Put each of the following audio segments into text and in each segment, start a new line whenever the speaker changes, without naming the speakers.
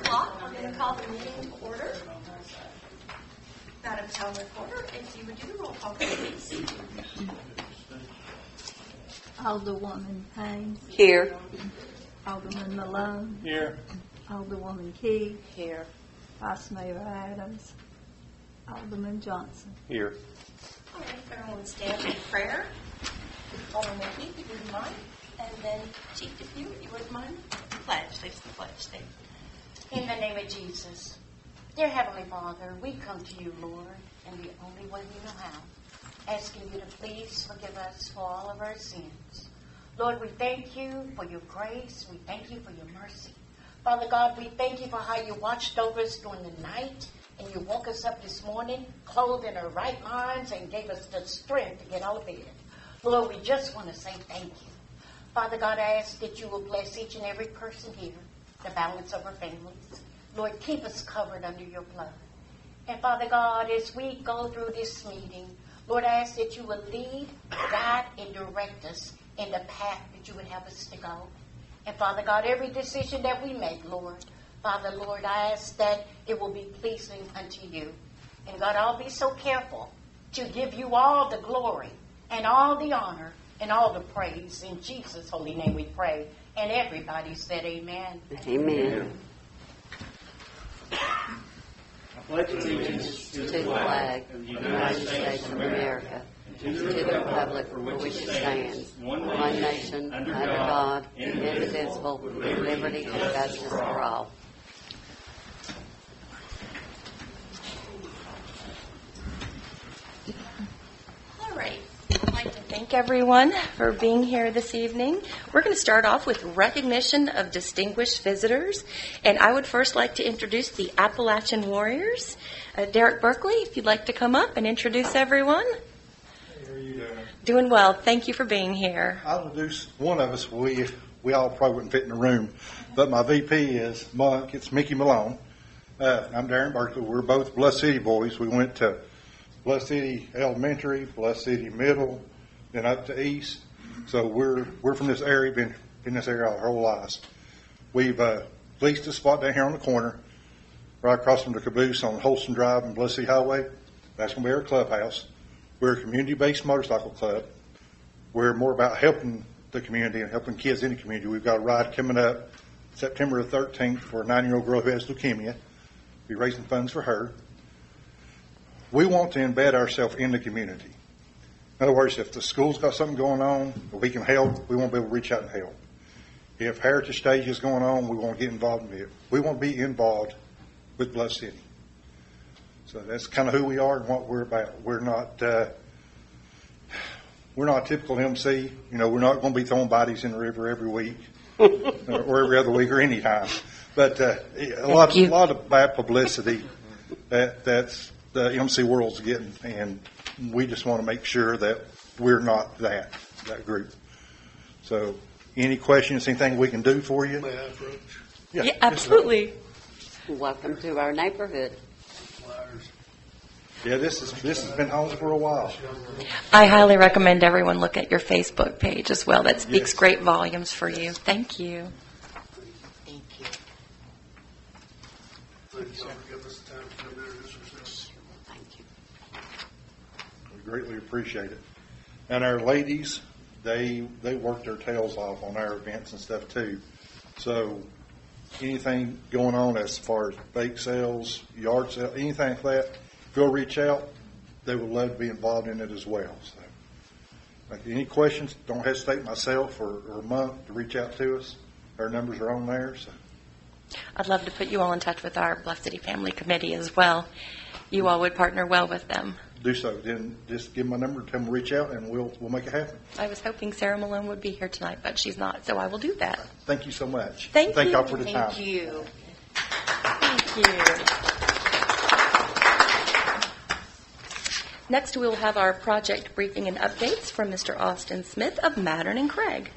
o'clock. We're going to call the meeting to order. Madam Town Recorder, if you would do the roll call, please.
Alderwoman Payne.
Here.
Alderman Malone.
Here.
Alderwoman Key.
Here.
Vice Mayor Adams. Alderman Johnson.
Here.
All right, everyone stand in prayer. Alderman Keith, if you wouldn't mind. And then Chief, if you wouldn't mind. Pledge. There's the pledge. Thank you.
In the name of Jesus. Dear Heavenly Father, we come to you, Lord, in the only way we know how, asking you to please forgive us for all of our sins. Lord, we thank you for your grace. We thank you for your mercy. Father God, we thank you for how you watched over us during the night, and you woke us up this morning, clothed in our right minds, and gave us the strength to get out of bed. Lord, we just want to say thank you. Father God, I ask that you will bless each and every person here, the balance of our families. Lord, keep us covered under your blood. And Father God, as we go through this meeting, Lord, I ask that you will lead, guide, and direct us in the path that you would have us to go. And Father God, every decision that we make, Lord, Father, Lord, I ask that it will be pleasing unto you. And God, I'll be so careful to give you all the glory and all the honor and all the praise. In Jesus' holy name we pray. And everybody said amen.
Amen.
I pledge allegiance
To the flag of the United States of America, and to the republic for which it stands, one nation, under God, indivisible, with liberty and justice for all.
All right. I'd like to thank everyone for being here this evening. We're going to start off with recognition of distinguished visitors. And I would first like to introduce the Appalachian Warriors. Derek Berkeley, if you'd like to come up and introduce everyone.
Hey, how are you doing?
Doing well. Thank you for being here.
I'll introduce one of us. We all probably wouldn't fit in the room, but my VP is Monk. It's Mickey Malone. I'm Darren Berkeley. We're both Bluff City boys. We went to Bluff City Elementary, Bluff City Middle, then up to East. So we're from this area, been in this area our whole lives. We've leased a spot down here on the corner, right across from the caboose on Holston Drive and Bluff City Highway. That's going to be our clubhouse. We're a community-based motorcycle club. We're more about helping the community and helping kids in the community. We've got a ride coming up September the 13th for a 9-year-old girl who has leukemia. We'll be raising funds for her. We want to embed ourselves in the community. In other words, if the school's got something going on that we can help, we want to be able to reach out and help. If Heritage Stage is going on, we want to get involved in it. We want to be involved with Bluff City. So that's kind of who we are and what we're about. We're not a typical MC. You know, we're not going to be throwing bodies in the river every week or every other week or any time. But a lot of bad publicity that's the MC world's getting, and we just want to make sure that we're not that group. So, any questions, anything we can do for you?
May I approach?
Yeah, absolutely.
Welcome to our neighborhood.
Yeah, this has been home for a while.
I highly recommend everyone look at your Facebook page as well. That speaks
Yes.
great volumes for you. Thank you.
Thank you.
Thank you for giving us the time to come there and introduce ourselves.
Thank you.
We greatly appreciate it. And our ladies, they work their tails off on our events and stuff too. So anything going on as far as bake sales, yard sale, anything like that, if you'll reach out, they would love to be involved in it as well. So, like, any questions, don't hesitate, myself or Monk, to reach out to us. Our numbers are on there. So
I'd love to put you all in touch with our Bluff City Family Committee as well. You all would partner well with them.
do so. Then just give them my number, tell them to reach out, and we'll make it happen.
I was hoping Sarah Malone would be here tonight, but she's not, so I will do that.
Thank you so much.
Thank you.
y'all for the time.
Thank you.
Thank you. Next, we will have our project briefing and updates from Mr. Austin Smith of Mattern and Craig.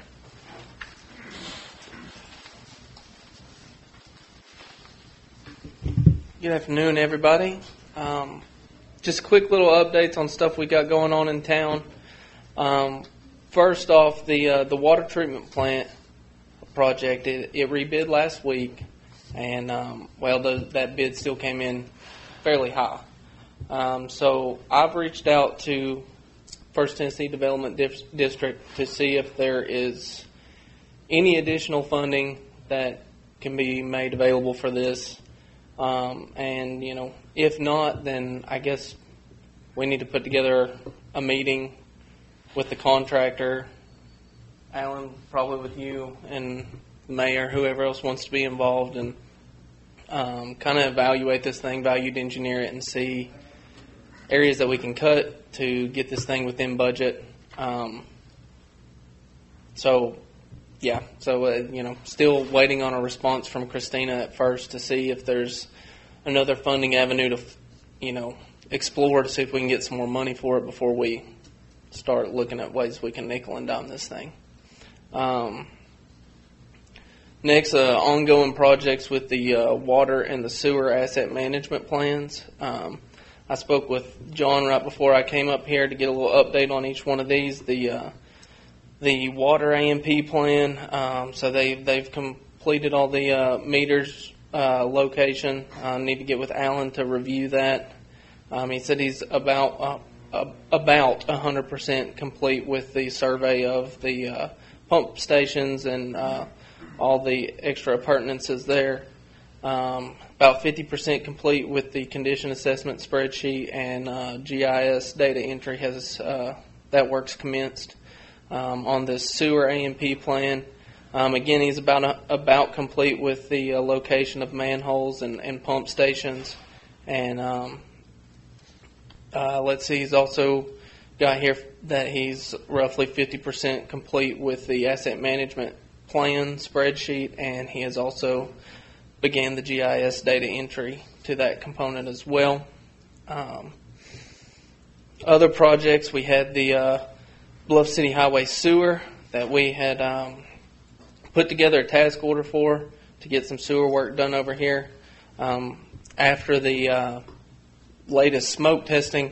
Good afternoon, everybody. Just quick little updates on stuff we got going on in town. First off, the water treatment plant project, it rebid last week, And, that bid still came in fairly high. So I've reached out to First Tennessee Development District to see if there is any additional funding that can be made available for this. And, if not, then I guess we need to put together a meeting with the contractor, Alan, probably with you and the mayor, whoever else wants to be involved, and kind of evaluate this thing, valued engineer it, and see areas that we can cut to get this thing within budget. Still waiting on a response from Christina at first to see if there's another funding avenue to, explore to see if we can get some more money for it before we start looking at ways we can nickel and dime this thing. Next, ongoing projects with the water and the sewer asset management plans. I spoke with John right before I came up here to get a little update on each one of these. The water AMP plan, so they've completed all the meters location. I need to get with Alan to review that. He said he's about 100% complete with the survey of the pump stations and all the extra appurtenances there. About 50% complete with the condition assessment spreadsheet, and GIS data entry has that work's commenced. On the sewer AMP plan, again, he's about complete with the location of manholes and pump stations. And he's also got here that he's roughly 50% complete with the asset management plan spreadsheet, and he has also began the GIS data entry to that component as well. Other projects, we had the Bluff City Highway sewer that we had put together a task order for to get some sewer work done over here. After the latest smoke testing,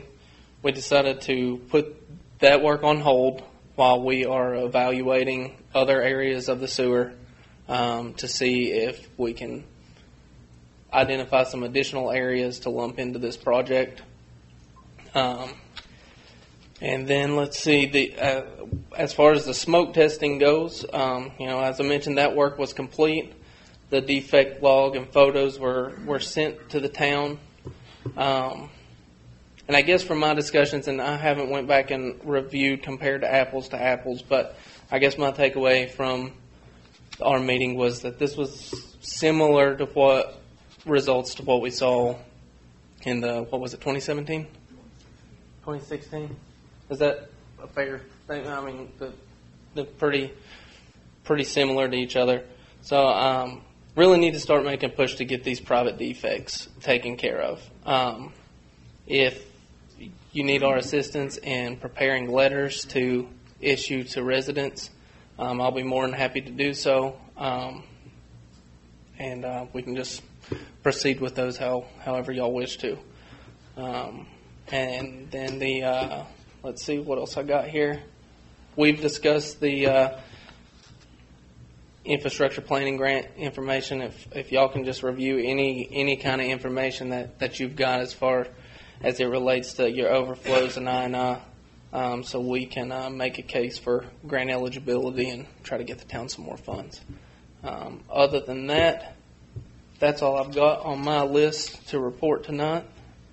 we decided to put that work on hold while we are evaluating other areas of the sewer to see if we can identify some additional areas to lump into this project. And then let's see, as far as the smoke testing goes, as I mentioned, that work was complete. The defect log and photos were sent to the town. And I guess from my discussions, and I haven't went back and reviewed compared to apples, but I guess my takeaway from our meeting was that this was similar to what we saw in 2017? 2016? Is that a fair thing? I mean, they're pretty similar to each other. So really need to start making a push to get these private defects taken care of. If you need our assistance in preparing letters to issue to residents, I'll be more than happy to do so. And we can just proceed with those however y'all wish to. And then let's see what else I got here. We've discussed the infrastructure planning grant information. If y'all can just review any kind of information that you've got as far as it relates to your overflows and I&I, so we can make a case for grant eligibility and try to get the town some more funds. Other than that, that's all I've got on my list to report tonight.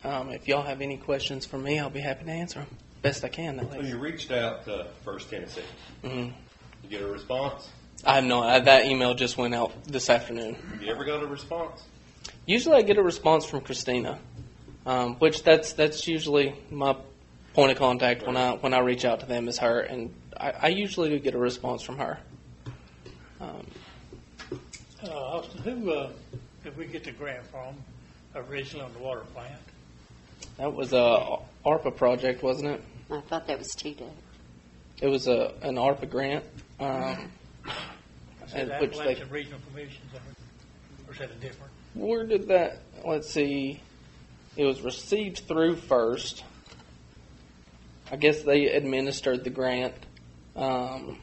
If y'all have any questions for me, I'll be happy to answer them best I can.
So you reached out to First Tennessee. Mm-hmm. Did you get a response?
I have no. That email just went out this afternoon.
Have you ever got a response?
Usually, I get a response from Christina, which that's usually my point of contact when I reach out to them is her, and I usually do get a response from her.
Austin, who did we get the grant from originally on the water plant?
That was a ARPA project, wasn't it?
I thought that was TDEC.
It was an ARPA grant.
Appalachian Regional Commission, or is that a different?
Where did that? Let's see. It was received through First. I guess they administered the grant, but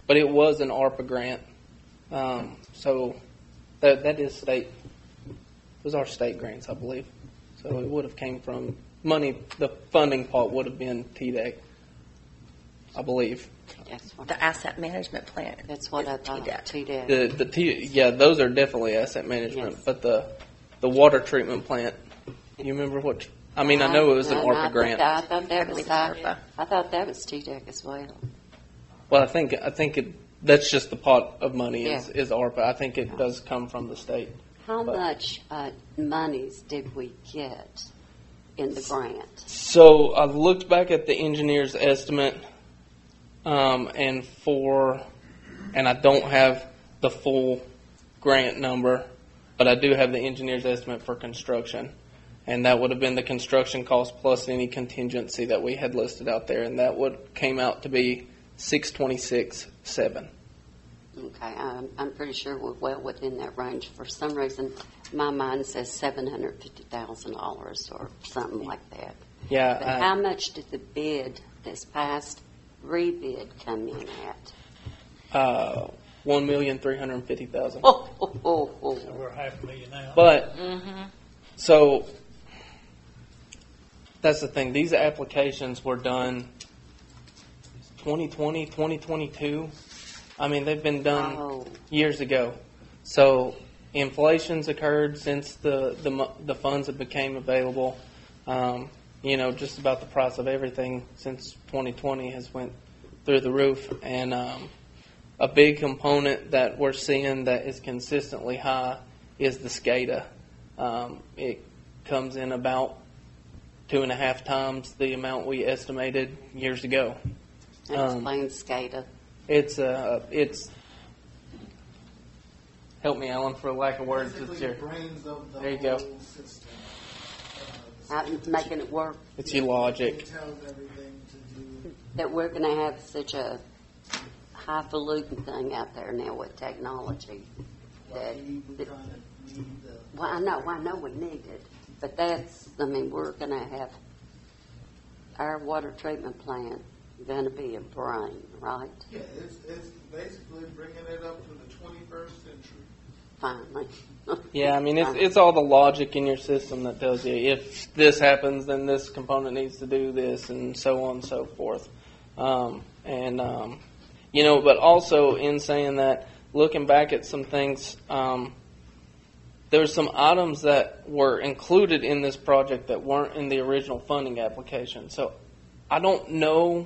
it was an ARPA grant. So That is state. Those are state grants, I believe. So it would have came from money. The funding part would have been TDEC, I believe.
The asset management plan.
That's what
is
I thought.
TDEC.
Yeah, those are definitely asset management.
Yes.
But the water treatment plant. You remember what? I mean, I know it was an ARPA grant.
I thought that was
ARPA.
I thought that was TDEC as well.
Well, I think that's just the pot of money is ARPA. I think it does come from the state.
How much monies did we get in the grant?
So I looked back at the engineer's estimate, and I don't have the full grant number, but I do have the engineer's estimate for construction, and that would have been the construction cost plus any contingency that we had listed out there, and that came out to be $626,700.
Okay, I'm pretty sure we're well within that range. For some reason, my mind says $750,000 or something like that.
Yeah.
But how much did the bid this past rebid come in at?
$1,350,000.
Oh.
So we're $500,000 now.
But so that's the thing. These applications were done 2020, 2022. I mean, they've been done years ago. So inflation's occurred since the funds have became available. Just about the price of everything since 2020 has went through the roof. And a big component that we're seeing that is consistently high is the SCADA. It comes in about 2.5 times the amount we estimated years ago.
Explain SCADA.
It's help me, Alan, for lack of words. It's your
brains of the
there you go.
whole system.
Making it work.
It's your logic.
It tells everything to do.
That we're going to have such a highfalutin thing out there now with technology.
We kind of need the.
Well, I know we need it, but we're going to have our water treatment plant going to be a brain, right?
Yeah, it's basically bringing it up to the 21st century.
Finally.
Yeah, I mean, it's all the logic in your system that tells you if this happens, then this component needs to do this, and so on and so forth. But also in saying that, looking back at some things, there's some items that were included in this project that weren't in the original funding application. So I don't know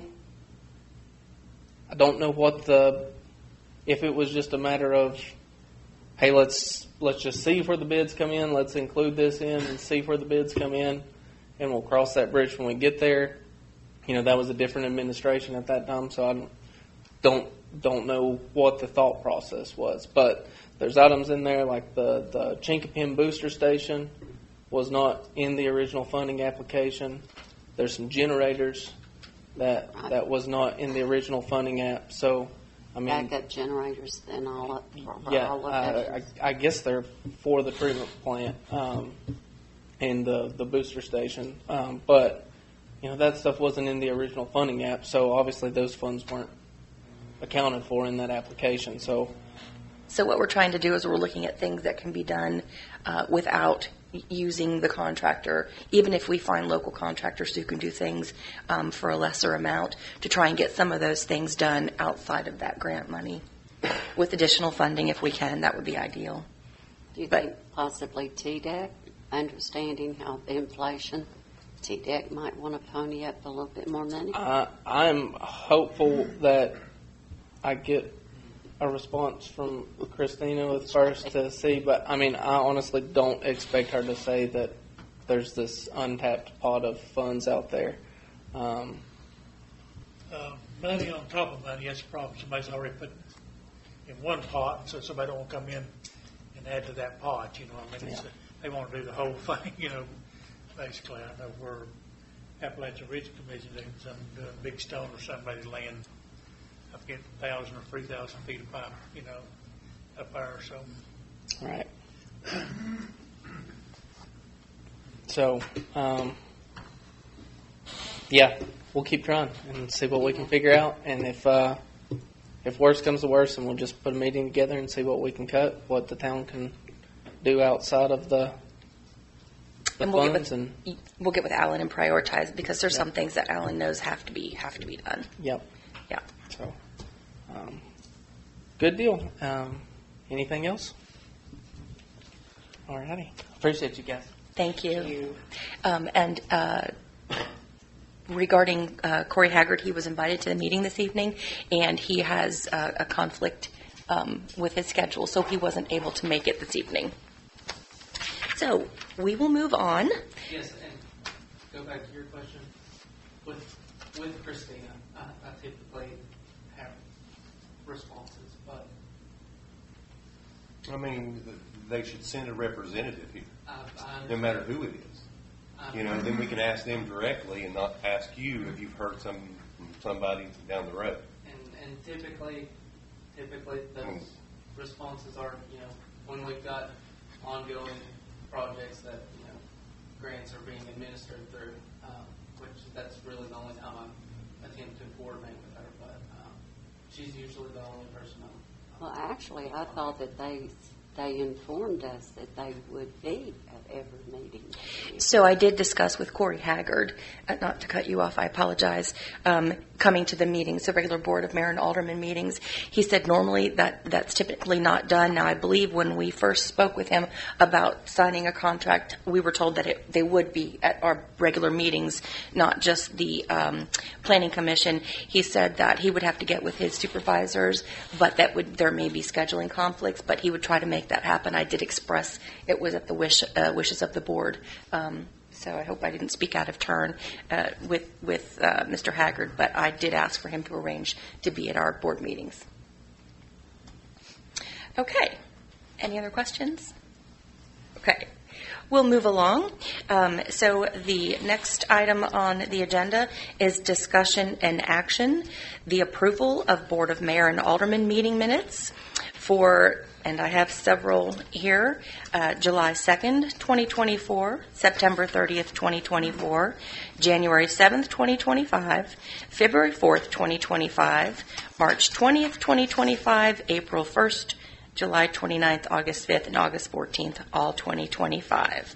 if it was just a matter of, hey, let's just see where the bids come in. Let's include this in and see where the bids come in, and we'll cross that bridge when we get there. That was a different administration at that time, so I don't know what the thought process was. But there's items in there like the Chinkapin booster station was not in the original funding application. There's some generators that was not in the original funding app. So, I mean,
backup generators and all up.
I guess they're for the treatment plant and the booster station. But that stuff wasn't in the original funding app. So obviously those funds weren't accounted for in that application. So
what we're trying to do is we're looking at things that can be done without using the contractor, even if we find local contractors who can do things for a lesser amount, to try and get some of those things done outside of that grant money. With additional funding, if we can, that would be ideal.
Do you think possibly TDEC, understanding how the inflation, TDEC might want to pony up a little bit more money?
I'm hopeful that I get a response from Christina with first to see, but I mean, I honestly don't expect her to say that there's this untapped pot of funds out there.
Money on top of money, that's a problem. Somebody's already put in one pot, so somebody don't want to come in and add to that pot, they want to do the whole thing, basically. I know we're Appalachian Ridge Commission doing some big stone or somebody's laying, I forget, 1,000 or 3,000 feet of pipe, up there. So,
right. So, we'll keep trying and see what we can figure out. And if worse comes to worse, then we'll just put a meeting together and see what we can cut, what the town can do outside of the
And we'll
funds.
we'll get with Alan and prioritize, because there's some things that Alan knows have to be done.
Yep.
Yeah.
So, good deal. Anything else? All righty. Appreciate you guys.
Thank you. And regarding Corey Haggard, he was invited to the meeting this evening, and he has a conflict with his schedule, so he wasn't able to make it this evening. So we will move on.
Yes, and go back to your question. With Christina, I typically have responses, but
I mean, they should send a representative here,
I
no matter who it is. You know, then we can ask them directly and not ask you if you've heard from somebody down the road.
And typically those responses are, when we've got ongoing projects that, grants are being administered through, which that's really the only time I attempt to coordinate with her, but she's usually the only person I'm.
Well, actually, I thought that they informed us that they would be at every meeting.
So I did discuss with Corey Haggard, not to cut you off, I apologize, coming to the meetings, the regular Board of Mayor and Alderman meetings. He said normally that's typically not done. Now, I believe when we first spoke with him about signing a contract, we were told that they would be at our regular meetings, not just the Planning Commission. He said that he would have to get with his supervisors, but there may be scheduling conflicts, but he would try to make that happen. I did express it was at the wishes of the board. So I hope I didn't speak out of turn with Mr. Haggard, but I did ask for him to arrange to be at our board meetings. Okay. Any other questions? Okay. We'll move along. So the next item on the agenda is discussion and action, the approval of Board of Mayor and Alderman meeting minutes for, and I have several here, July 2nd, 2024, September 30th, 2024, January 7th, 2025, February 4th, 2025, March 20th, 2025, April 1st, July 29th, August 5th, and August 14th, all 2025.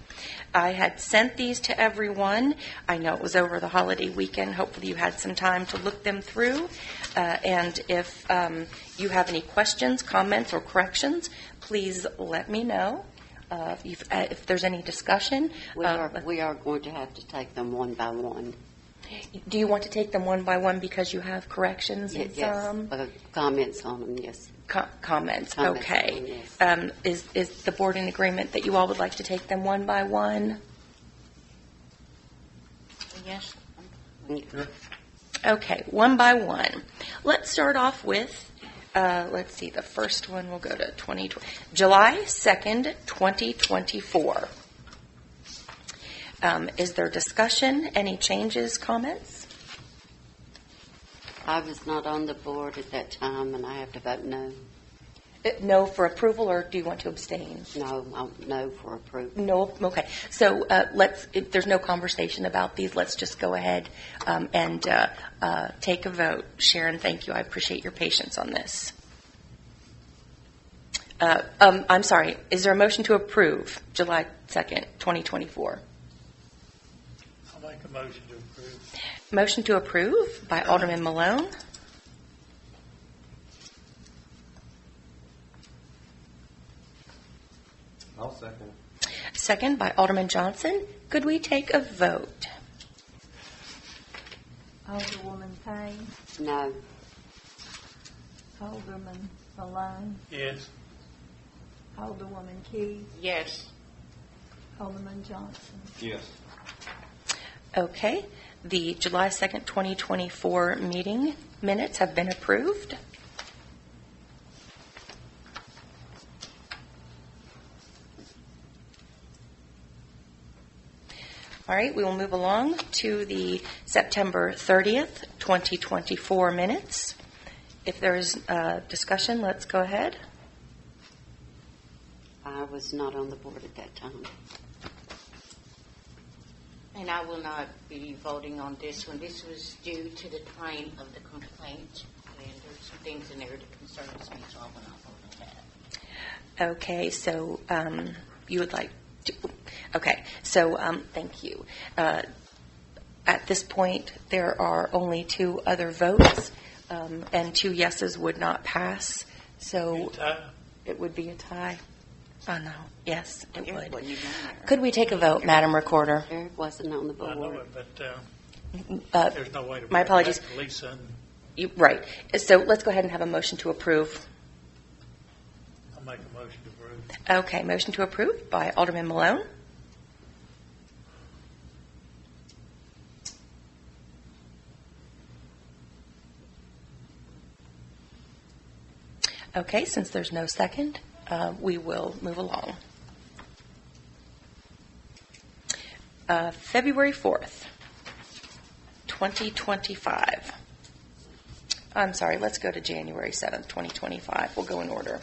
I had sent these to everyone. I know it was over the holiday weekend. Hopefully you had some time to look them through. And if you have any questions, comments, or corrections, please let me know. If there's any discussion.
We are going to have to take them one by one.
Do you want to take them one by one because you have corrections in some?
Yes, comments on them, yes.
Comments,
on
okay.
them, yes.
Is the board in agreement that you all would like to take them one by one?
Yes.
Okay, one by one. Let's start off with, let's see, the first one will go to July 2nd, 2024. Is there discussion? Any changes, comments?
I was not on the board at that time, and I have to vote no.
No for approval, or do you want to abstain?
No for approval.
No, okay. So if there's no conversation about these, let's just go ahead and take a vote. Sharon, thank you. I appreciate your patience on this. I'm sorry. Is there a motion to approve July 2nd, 2024?
I'll make a motion to approve.
Motion to approve by Alderman Malone.
I'll second.
Second by Alderman Johnson. Could we take a vote?
Alderwoman Payne,
No.
Alderman Malone,
Yes.
Alderwoman Key,
Yes.
Alderman Johnson.
Yes.
Okay. The July 2nd, 2024 meeting minutes have been approved. All right, we will move along to the September 30th, 2024 minutes. If there is discussion, let's go ahead.
I was not on the board at that time.
And I will not be voting on this one. This was due to the time of the complaint, and there's some things in there that concerns me, so I will not vote on that.
Okay, so you would like to? Okay, so thank you. At this point, there are only 2 other votes, and 2 yeses would not pass. So it would be a tie. Oh, no. Yes, it would. Could we take a vote, Madam Recorder?
Eric wasn't on the
I know
board.
it, but there's no way to.
My apologies.
bring it back to Lisa and
Right. So let's go ahead and have a motion to approve.
I'll make a motion to approve.
Okay, motion to approve by Alderman Malone. Okay, since there's no second, we will move along. February 4th, 2025. I'm sorry, let's go to January 7th, 2025. We'll go in order.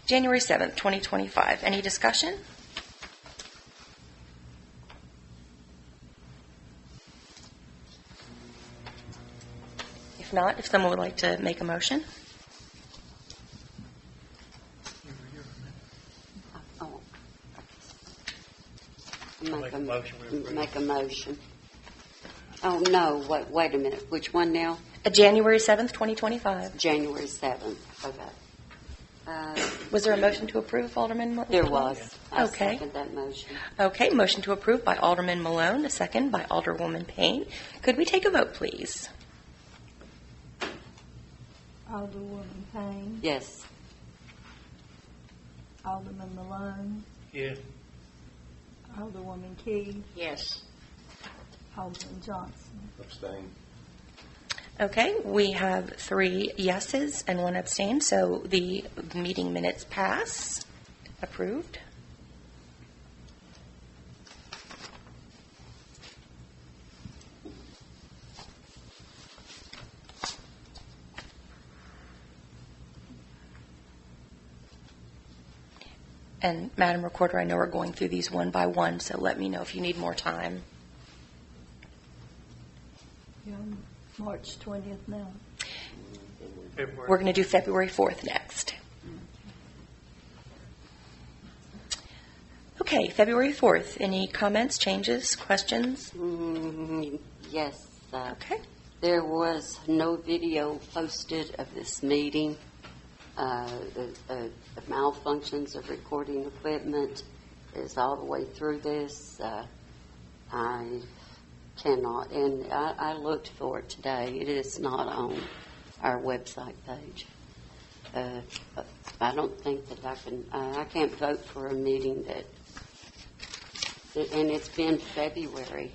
January 7th, 2025. Any discussion? If not, if someone would like to make a motion.
Oh.
Make a motion, we approve.
Make a motion. Oh, no, wait a minute. Which one now?
January 7th, 2025.
January 7th. Okay.
Was there a motion to approve, Alderman Malone?
There was. I
Okay.
second that motion.
Okay, motion to approve by Alderman Malone, a second by Alderwoman Payne. Could we take a vote, please?
Alderwoman Payne,
Yes.
Alderman Malone,
Yeah.
Alderwoman Key,
Yes.
Alderman Johnson.
Abstain.
Okay, we have 3 yeses and 1 abstain, so the meeting minutes pass. Approved. And Madam Recorder, I know we're going through these one by one, so let me know if you need more time.
You're on March 20th now.
February.
We're going to do February 4th next. Okay, February 4th. Any comments, changes, questions?
Yes.
Okay.
There was no video posted of this meeting. The malfunctions of recording equipment is all the way through this. I cannot, and I looked for it today. It is not on our website page. I don't think that I can't vote for a meeting and it's been February.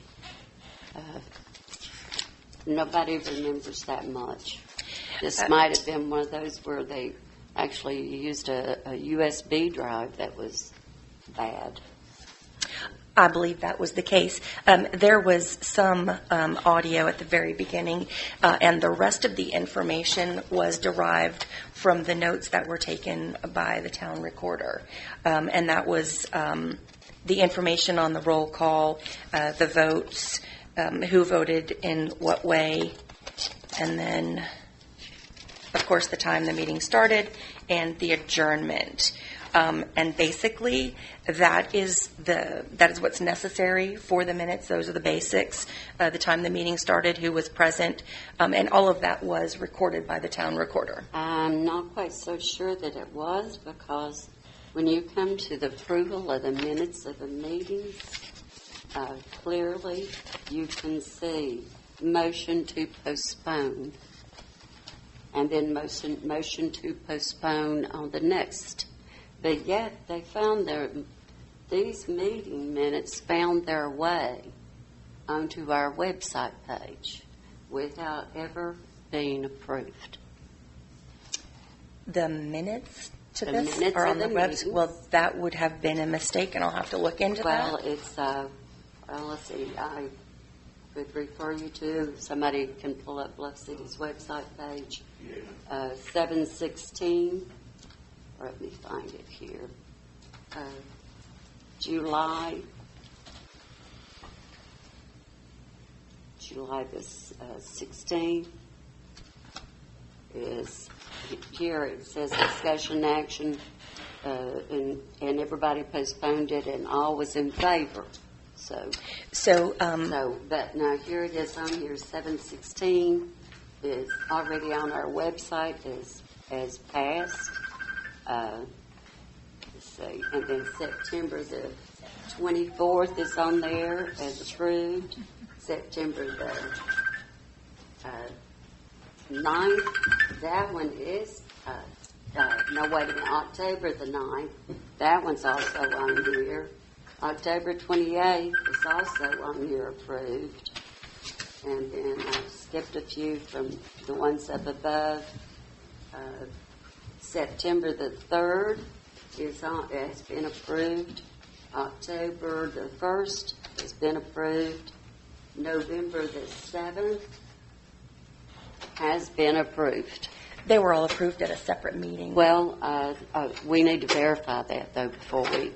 Nobody remembers that much. This might have been one of those where they actually used a USB drive that was bad.
I believe that was the case. There was some audio at the very beginning, and the rest of the information was derived from the notes that were taken by the town recorder. And that was the information on the roll call, the votes, who voted in what way, and then, of course, the time the meeting started and the adjournment. And basically, that is what's necessary for the minutes. Those are the basics. The time the meeting started, who was present, and all of that was recorded by the town recorder.
I'm not quite so sure that it was, because when you come to the approval of the minutes of the meetings, clearly you can see motion to postpone, and then motion to postpone on the next. But yet they found these meeting minutes found their way onto our website page without ever being approved.
The minutes to
The
this
minutes
are
of
on the
the
website.
meetings.
Well, that would have been a mistake, and I'll have to look into
Well,
that.
it's, let's see, I could refer you to, somebody can pull up Bluff City's website page, 7/16, or let me find it here, July the 16th is, here it says discussion action and everybody postponed it, and all was in favor. So, but now here it is on here, 7/16 is already on our website as passed. Let's see, and then September the 24th is on there as approved. September the 9th, that one is, no, wait a minute, October the 9th, that one's also on here. October 28th is also on here approved. And then I skipped a few from the ones up above. September the 3rd has been approved. October the 1st has been approved. November the 7th has been approved.
They were all approved at a separate meeting.
Well, we need to verify that, though, before we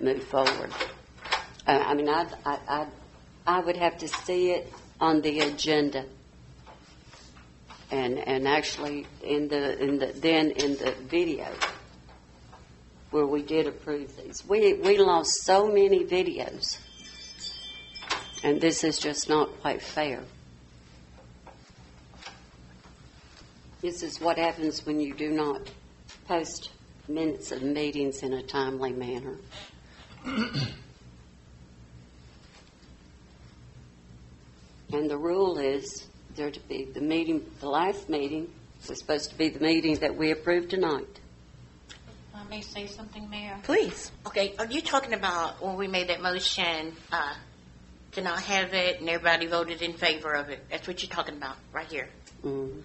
move forward. I mean, I would have to see it on the agenda, and actually in the video where we did approve these. We lost so many videos, and this is just not quite fair. This is what happens when you do not post minutes of meetings in a timely manner. And the rule is there to be the last meeting was supposed to be the meeting that we approved tonight.
I may say something, Mayor?
Please.
Okay, are you talking about when we made that motion to not have it and everybody voted in favor of it? That's what you're talking about right here?
Mm-hmm.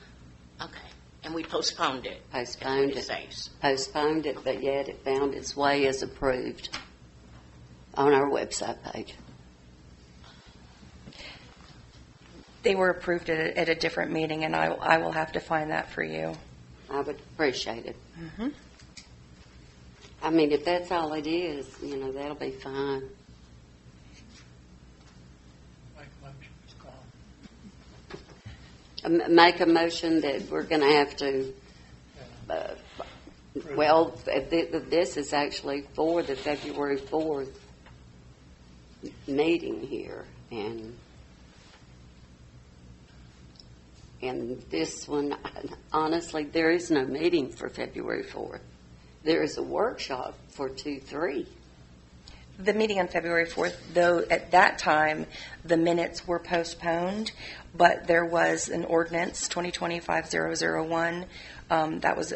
Okay, and we postponed it.
Postponed
That's
it.
what it says.
Postponed it, but yet it found its way as approved on our website page.
They were approved at a different meeting, and I will have to find that for you.
I would appreciate it.
Mm-hmm.
I mean, if that's all it is, that'll be fine.
Make a motion, Ms. Carl.
Make a motion that we're going to have to, this is actually for the February 4th meeting here, and this one, honestly, there is no meeting for February 4th. There is a workshop for 2/3.
The meeting on February 4th, though, at that time, the minutes were postponed, but there was an ordinance, 2020-5001, that was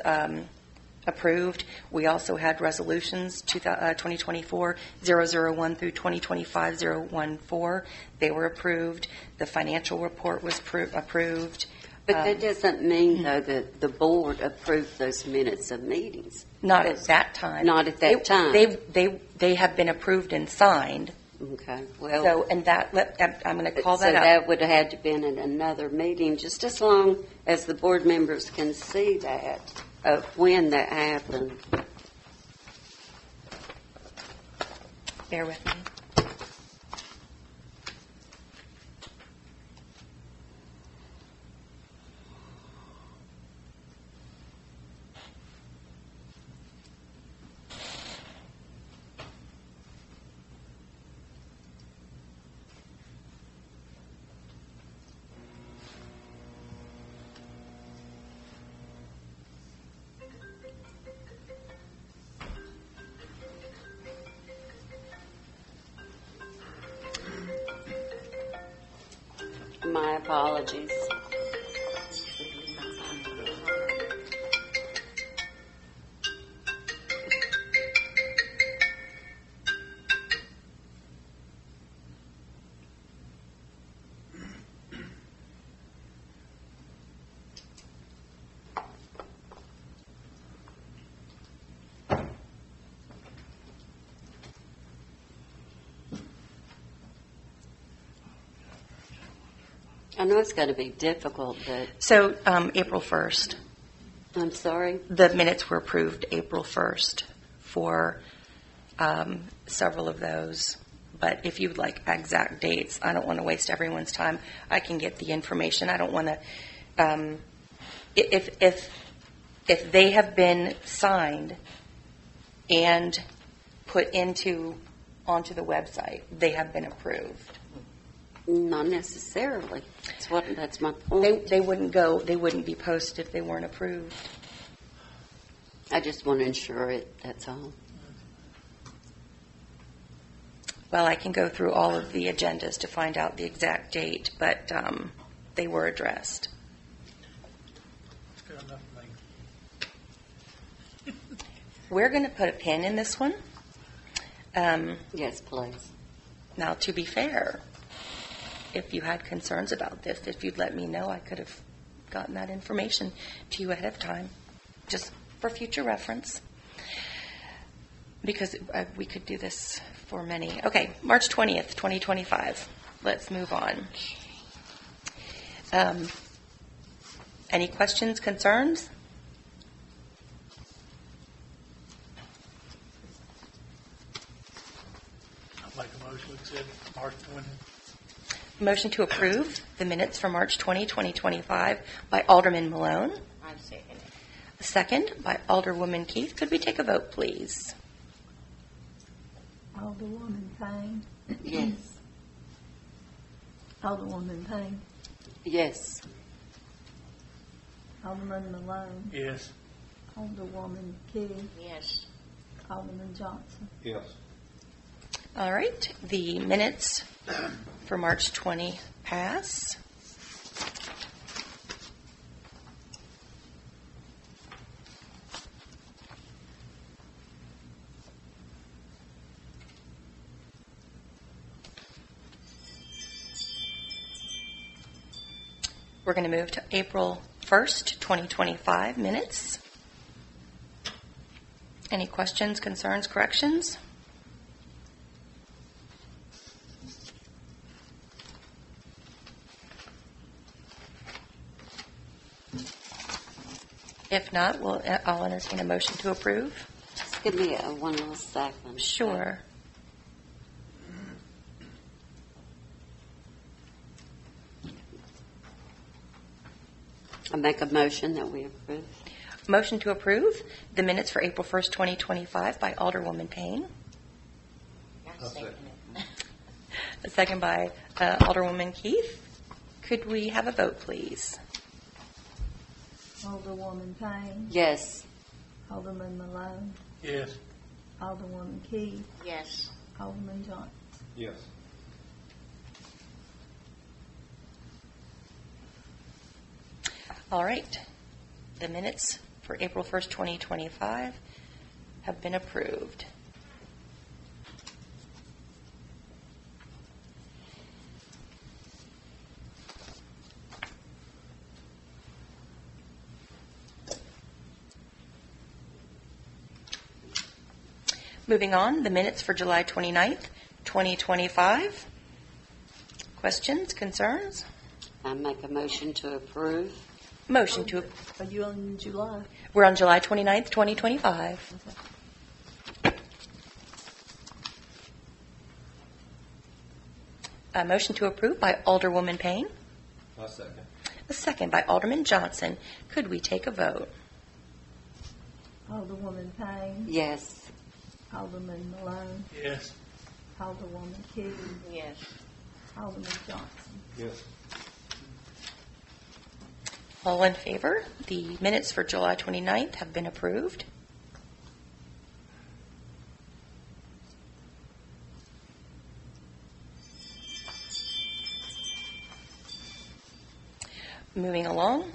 approved. We also had resolutions, 2024-001 through 2025-014. They were approved. The financial report was approved.
But that doesn't mean, though, that the board approved those minutes of meetings.
Not at that time.
Not at that time.
They have been approved and signed.
Okay. Well,
So, and I'm going to call that
so
up.
that would have had to been in another meeting, just as long as the board members can see that of when that happened.
Bear with me.
My apologies. I know it's going to be difficult, but
So, April 1st.
I'm sorry.
The minutes were approved April 1st for several of those. But if you would like exact dates, I don't want to waste everyone's time. I can get the information. I don't want to. If they have been signed, and put onto the website, they have been approved.
Not necessarily. That's my point.
They wouldn't be posted if they weren't approved.
I just want to ensure it, that's all.
Well, I can go through all of the agendas to find out the exact date, but they were addressed.
It's good enough for me.
We're going to put a pin in this one.
Yes, please.
Now, to be fair, if you had concerns about this, if you'd let me know, I could have gotten that information to you ahead of time, just for future reference, because we could do this for many. Okay, March 20th, 2025. Let's move on. Any questions, concerns?
I'll make a motion to accept March 20.
Motion to approve the minutes for March 20, 2025 by Alderman Malone.
I'm second it.
A second by Alderwoman Keith. Could we take a vote, please?
Alderwoman Payne.
Yes.
Alderwoman Payne.
Yes.
Alderman Malone.
Yes.
Alderwoman Key.
Yes.
Alderman Johnson.
Yes.
All right. The minutes for March 20 pass. We're going to move to April 1st, 2025 minutes. Any questions, concerns, corrections? If not, I'll entertain a motion to approve.
Just give me one little second.
Sure.
I make a motion that we approve.
Motion to approve the minutes for April 1st, 2025 by Alderwoman Payne.
I'm second it.
A second by Alderwoman Keith. Could we have a vote, please?
Alderwoman Payne.
Yes.
Alderman Malone.
Yes.
Alderwoman Key.
Yes.
Alderman Johnson.
Yes.
All right. The minutes for April 1st, 2025 have been approved. Moving on, the minutes for July 29th, 2025. Questions, concerns?
I make a motion to approve.
Motion to,
Are you on July?
we're on July 29th, 2025. A motion to approve by Alderwoman Payne.
I'll second.
A second by Alderman Johnson. Could we take a vote?
Alderwoman Payne.
Yes.
Alderman Malone.
Yes.
Alderwoman Key.
Yes.
Alderman Johnson.
Yes.
All in favor? The minutes for July 29th have been approved. Moving along.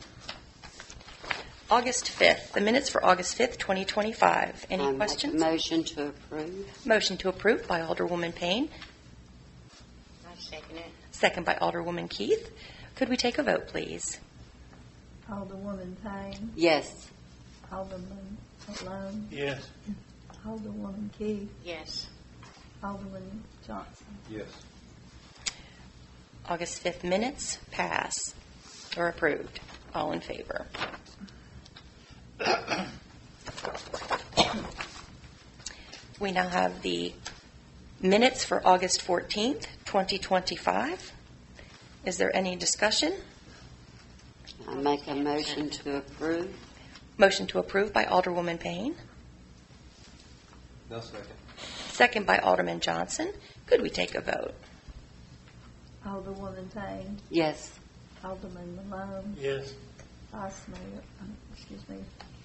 August 5th. The minutes for August 5th, 2025. Any
I
questions?
Make a motion to approve.
Motion to approve by Alderwoman Payne.
I second it.
Second by Alderwoman Keith. Could we take a vote, please?
Alderwoman Payne.
Yes.
Alderman Malone.
Yes.
Alderwoman Key.
Yes.
Alderman Johnson.
Yes.
August 5th minutes pass or approved. All in favor. We now have the minutes for August 14th, 2025. Is there any discussion?
I make a motion to approve.
Motion to approve by Alderwoman Payne.
No second.
Second by Alderman Johnson. Could we take a vote?
Alderwoman Payne,
Yes.
Alderman Malone,
Yes.
Vice Mayor,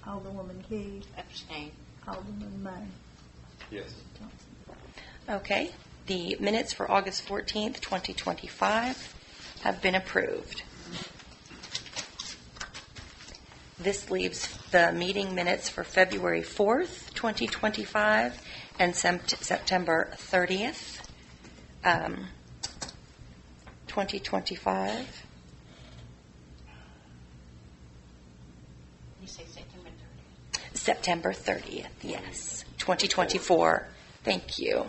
Alderwoman Key,
Abstain.
Alderman May.
Yes.
Johnson.
Okay. The minutes for August 14th, 2025 have been approved. This leaves the meeting minutes for February 4th, 2025 and September 30th, 2025.
You say September 30th.
September 30th, yes. 2024. Thank you.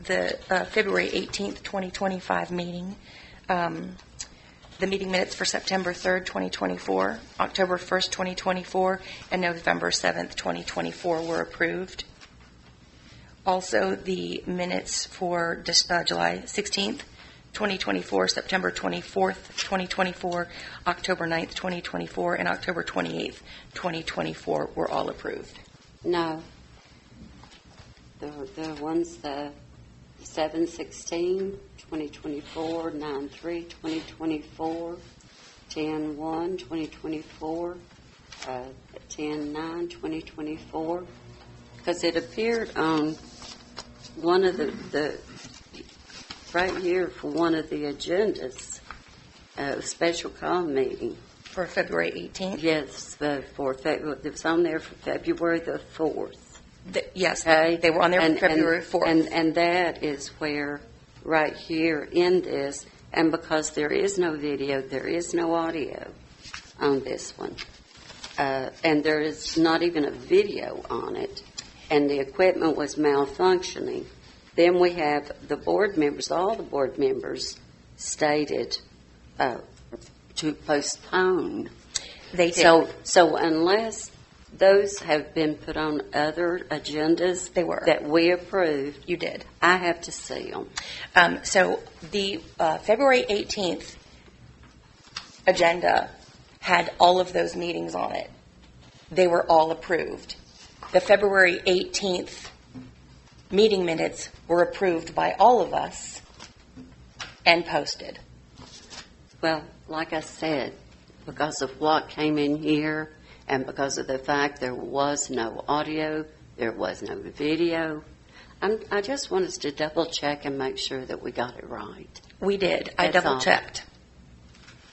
The February 18th, 2025 meeting, the meeting minutes for September 3rd, 2024, October 1st, 2024, and November 7th, 2024 were approved. Also, the minutes for July 16th, 2024, September 24th, 2024, October 9th, 2024, and October 28th, 2024 were all approved.
No. The ones, the 7/16, 2024, 9/3, 2024, 10/1, 2024, 10/9, 2024, because it appeared on one of the right here for one of the agendas, special call meeting.
For February 18th?
Yes, it was on there for February the 4th.
Yes,
Okay.
they were on there for February 4th.
And that is where, right here in this, and because there is no video, there is no audio on this one, and there is not even a video on it, and the equipment was malfunctioning. Then we have the board members, all the board members stated to postpone.
They did.
So unless those have been put on other agendas
They were.
that we approved,
You did.
I have to see them.
So the February 18th agenda had all of those meetings on it. They were all approved. The February 18th meeting minutes were approved by all of us and posted.
Well, like I said, because of what came in here and because of the fact there was no audio, there was no video, I just want us to double check and make sure that we got it right.
We did. I
That's all.
double checked.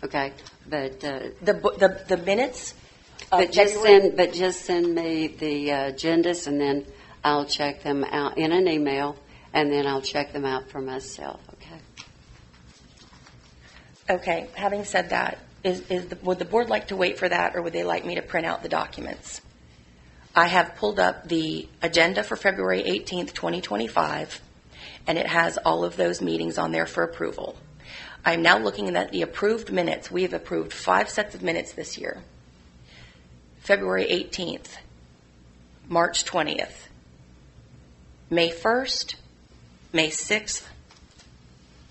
Okay? But
The minutes of
But just
February.
send me the agendas, and then I'll check them out in an email, and then I'll check them out for myself. Okay.
Okay. Having said that, would the board like to wait for that, or would they like me to print out the documents? I have pulled up the agenda for February 18th, 2025, and it has all of those meetings on there for approval. I'm now looking at the approved minutes. We have approved 5 sets of minutes this year. February 18th, March 20th, May 1st, May 6th,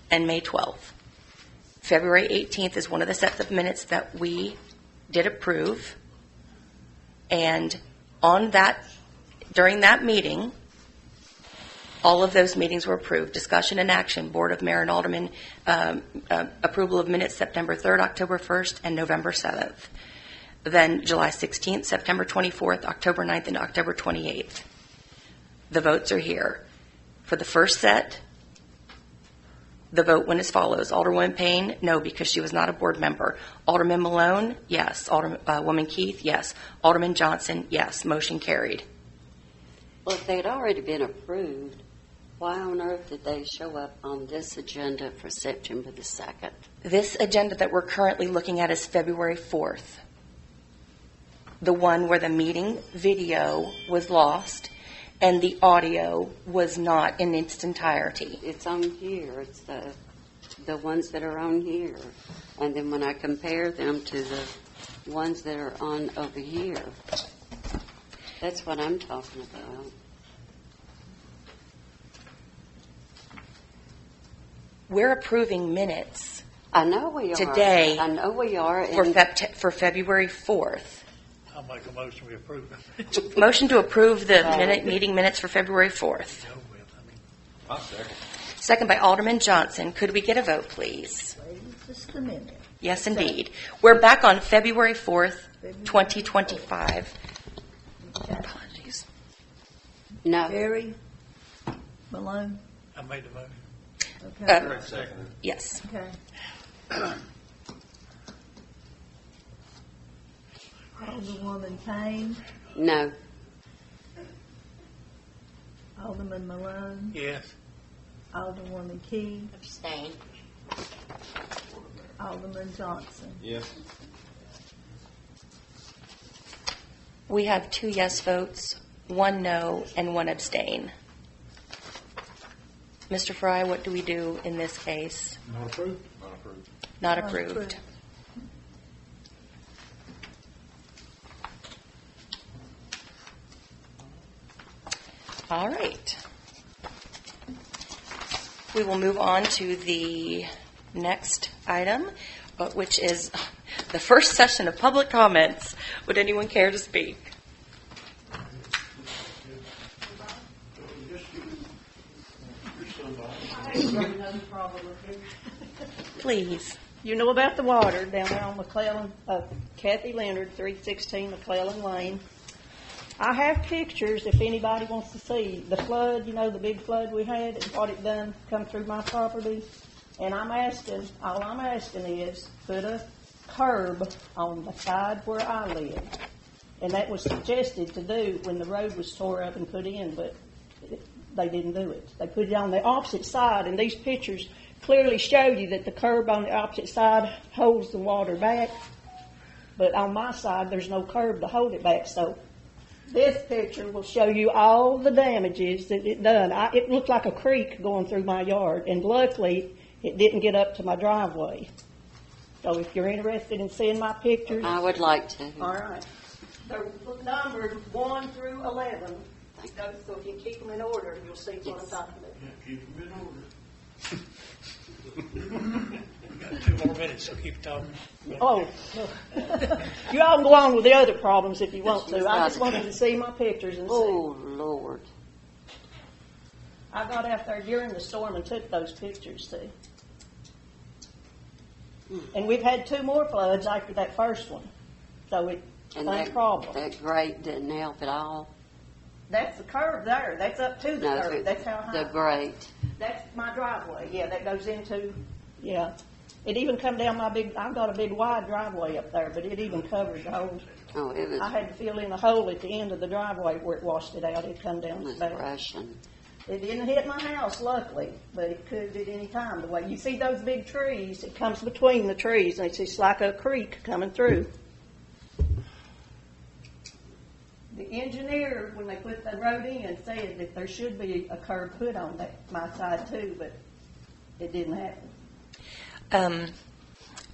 and May 12th. February 18th is one of the sets of minutes that we did approve, and on that, during that meeting, all of those meetings were approved. Discussion and action, Board of Mayor and Aldermen, approval of minutes September 3rd, October 1st, and November 7th. Then July 16th, September 24th, October 9th, and October 28th. The votes are here. For the first set, the vote went as follows. Alderwoman Payne, no, because she was not a board member. Alderman Malone, yes. Alderwoman Keith, yes. Alderman Johnson, yes. Motion carried.
Well, if they'd already been approved, why on earth did they show up on this agenda for September the 2nd?
This agenda that we're currently looking at is February 4th. The one where the meeting video was lost and the audio was not in its entirety.
It's on here. It's the ones that are on here. And then when I compare them to the ones that are on over here, that's what I'm talking about.
We're approving minutes
I know we are.
Today.
I know we are.
for,
and
for February 4th.
I'll make a motion we approve it.
Motion to approve the meeting minutes for February 4th.
Go with, I mean,
I'll second.
Second by Alderman Johnson. Could we get a vote, please?
Wait just a minute.
Yes, indeed. We're back on February 4th, 2025. Apologies.
no.
Barry, Malone,
I made the motion.
okay.
Correct, second.
Yes.
Okay. Alderwoman Payne,
No.
Alderman Malone,
Yes.
Alderwoman Key,
Abstain.
Alderman Johnson.
Yes.
We have 2 yes votes, 1 no, and 1 abstain. Mr. Fry, what do we do in this case?
Not approved?
Not approved.
Not
Not
approved.
approved.
All right. We will move on to the next item, which is the first session of public comments. Would anyone care to speak? Please.
You know about the water down there on McClellan, Kathy Leonard, 316 McClellan Lane. I have pictures if anybody wants to see. The flood, you know, the big flood we had and what it done come through my property. And all I'm asking is put a curb on the side where I live. And that was suggested to do when the road was tore up and put in, but they didn't do it. They put it on the opposite side, and these pictures clearly show you that the curb on the opposite side holds the water back. But on my side, there's no curb to hold it back. So this picture will show you all the damages that it done. It looked like a creek going through my yard, and luckily it didn't get up to my driveway. So if you're interested in seeing my pictures,
I would like to.
all right. They're numbered 1 through 11. So if you keep them in order, you'll see what I'm talking about.
Keep them in order.
We got 2 more minutes, so keep talking.
Oh, you all can go on with the other problems if you want to. I just wanted to see my pictures and see.
Oh, Lord.
I got out there during the storm and took those pictures, see. And we've had 2 more floods after that first one. So it's
And
no problem.
that grate didn't help at all.
That's the curve there. That's up to the
No,
curve. That's how high.
the grate.
That's my driveway. Yeah, that goes into, yeah. It even come down I've got a big wide driveway up there, but it even covered the whole.
Oh, it was,
I had to fill in a hole at the end of the driveway where it washed it out. It come down
it
the
was
back.
Russian.
It didn't hit my house, luckily, but it could at any time. The way you see those big trees, it comes between the trees, and it's just like a creek coming through. The engineer, when they put the road in, said that there should be a curb put on my side too, but it didn't happen.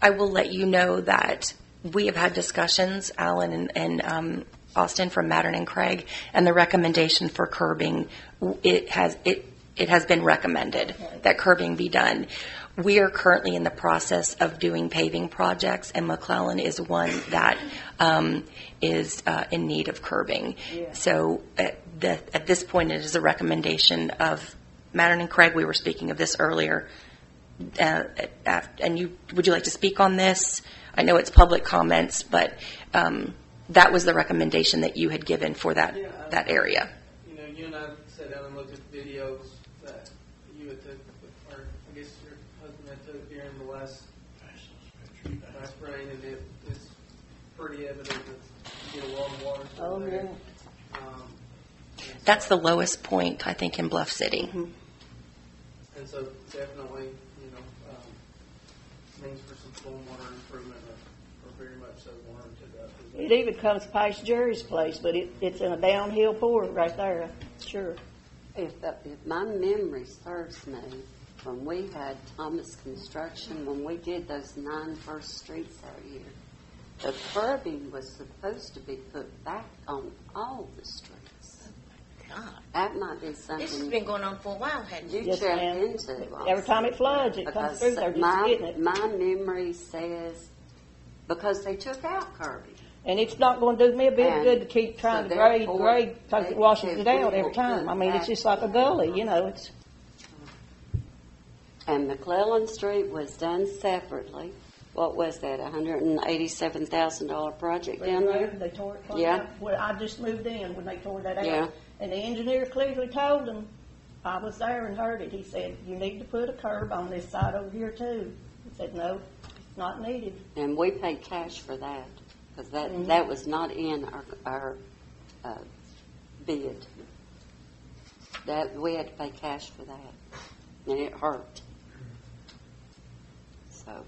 I will let you know that we have had discussions, Alan and Austin from Mattern and Craig, and the recommendation for curbing, it has been recommended that curbing be done. We are currently in the process of doing paving projects, and McClellan is one that is in need of curbing.
Yeah.
So at this point, it is a recommendation of Mattern and Craig. We were speaking of this earlier. And would you like to speak on this? I know it's public comments, but that was the recommendation that you had given for that area.
You know, you and I sat down and looked at the videos that you had took, or I guess your husband had took during the last rain, and it is pretty evident that you get a lot of water still there.
That's the lowest point, I think, in Bluff City.
Mm-hmm.
And so definitely, means for some stormwater improvement are very much so warranted.
It even comes past Jerry's place, but it's in a downhill pour right there, sure.
If my memory serves me, when we had Thomas Construction, when we did those 9 first streets out here, the curbing was supposed to be put back on all the streets.
God.
That might be
This has
something
been going on for a while, hasn't it?
you
Yes,
check
ma'am.
into.
Every time it floods, it comes through there just getting it.
My memory says, because they took out Kirby.
And it's not going to do me a bit of
And
good to keep trying
so
to
therefore,
grade, because it washes
if
it out
we
every time. I mean, it's
put
just like a gully, you know, it's,
And McClellan Street was done separately. What was that, $187,000 project down there?
they tore it.
Yeah.
Out. Well, I just moved in when they tore that out.
Yeah.
And the engineer clearly told them, I was there and heard it. He said, you need to put a curb on this side over here too. He said, no, it's not needed.
And we paid cash for that, because
Mm-hmm.
that was not in our bid. That, we had to pay cash for that, and it hurt. So,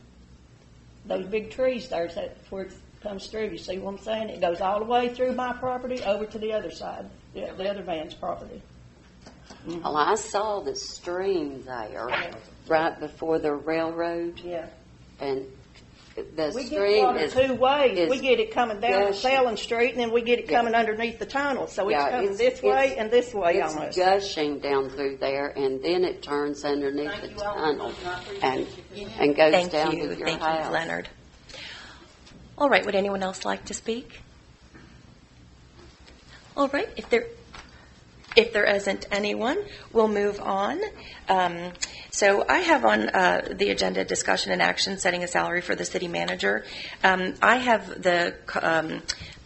Those big trees there, that's where it comes through. You see what I'm saying? It goes all the way through my property over to the other side, the other man's property.
well, I saw the stream there right before the railroad,
Yeah.
and the
We get
stream
water
is
two ways.
is
We get it coming down
gushing.
Salem Street, and then we get it
Yeah.
coming underneath the tunnel. So it's
Yeah,
coming this way and this way
it's
almost.
gushing down through there, and then it turns underneath
Thank
the
you all.
tunnel
I appreciate
and
you.
and goes
Thank
down
you.
to your
Thank
house.
you, Leonard. All right, would anyone else like to speak? All right, if there isn't anyone, we'll move on. So I have on the agenda discussion and action setting a salary for the city manager. I have the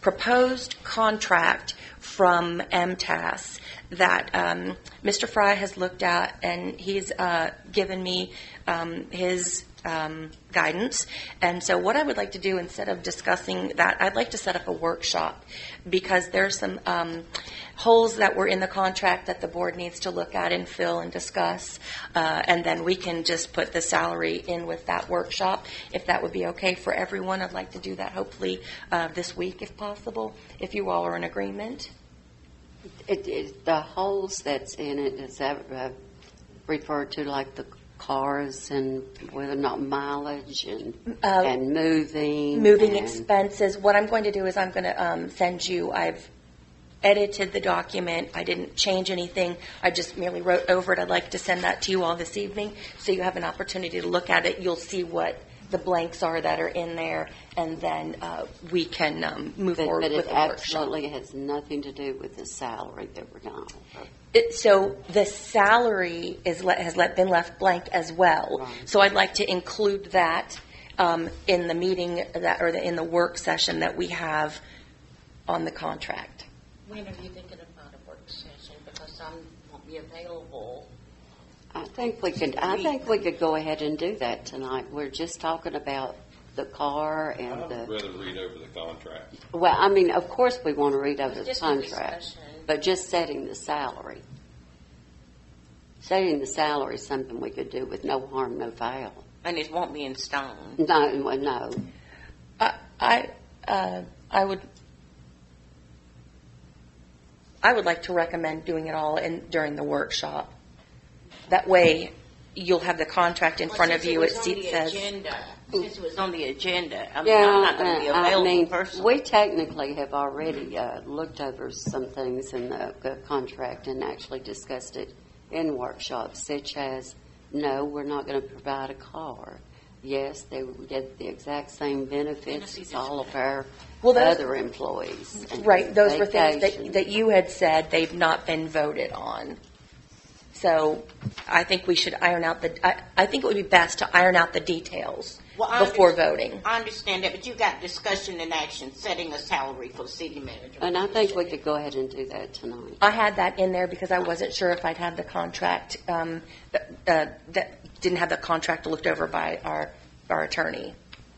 proposed contract from MTAS that Mr. Fry has looked at, and he's given me his guidance. And so what I would like to do, instead of discussing that, I'd like to set up a workshop, because there's some holes that were in the contract that the board needs to look at and fill and discuss, and then we can just put the salary in with that workshop. If that would be okay for everyone, I'd like to do that hopefully this week if possible, if you all are in agreement.
The holes that's in it, is that referred to like the cars and whether or not mileage and moving?
Moving
and-
expenses. What I'm going to do is I'm going to send you, I've edited the document. I didn't change anything. I just merely wrote over it. I'd like to send that to you all this evening so you have an opportunity to look at it. You'll see what the blanks are that are in there, and then we can move forward
But
with
it
the workshop.
absolutely has nothing to do with the salary that we're going to offer.
So the salary has been left blank as well.
Right.
So I'd like to include that in the meeting in the work session that we have on the contract.
When are you thinking about a work session? Because I won't be available.
I think we could go ahead and do that tonight. We're just talking about the car and
I'd rather read over the contract.
well, I mean, of course we want to read over the
Just a
contract,
discussion.
but just setting the salary. Setting the salary is something we could do with no harm, no foul.
And it won't be in stone.
No, well, no.
I would like to recommend doing it all during the workshop. That way, you'll have the contract in front of you. It says.
Since it was on the agenda, I'm
Yeah,
not going to be
I
available
mean,
personally.
we technically have already looked over some things in the contract and actually discussed it in workshops, such as, no, we're not going to provide a car. Yes, they will get the exact same benefits as all of our other employees. And
Right, those were things
vacation.
that you had said they've not been voted on. So I think we should iron out I think it would be best to iron out the details before voting.
I understand that, but you got discussion and action, setting a salary for the city manager.
And I think we could go ahead and do that tonight.
I had that in there because I wasn't sure if I'd have the contract, that didn't have the contract looked over by our attorney.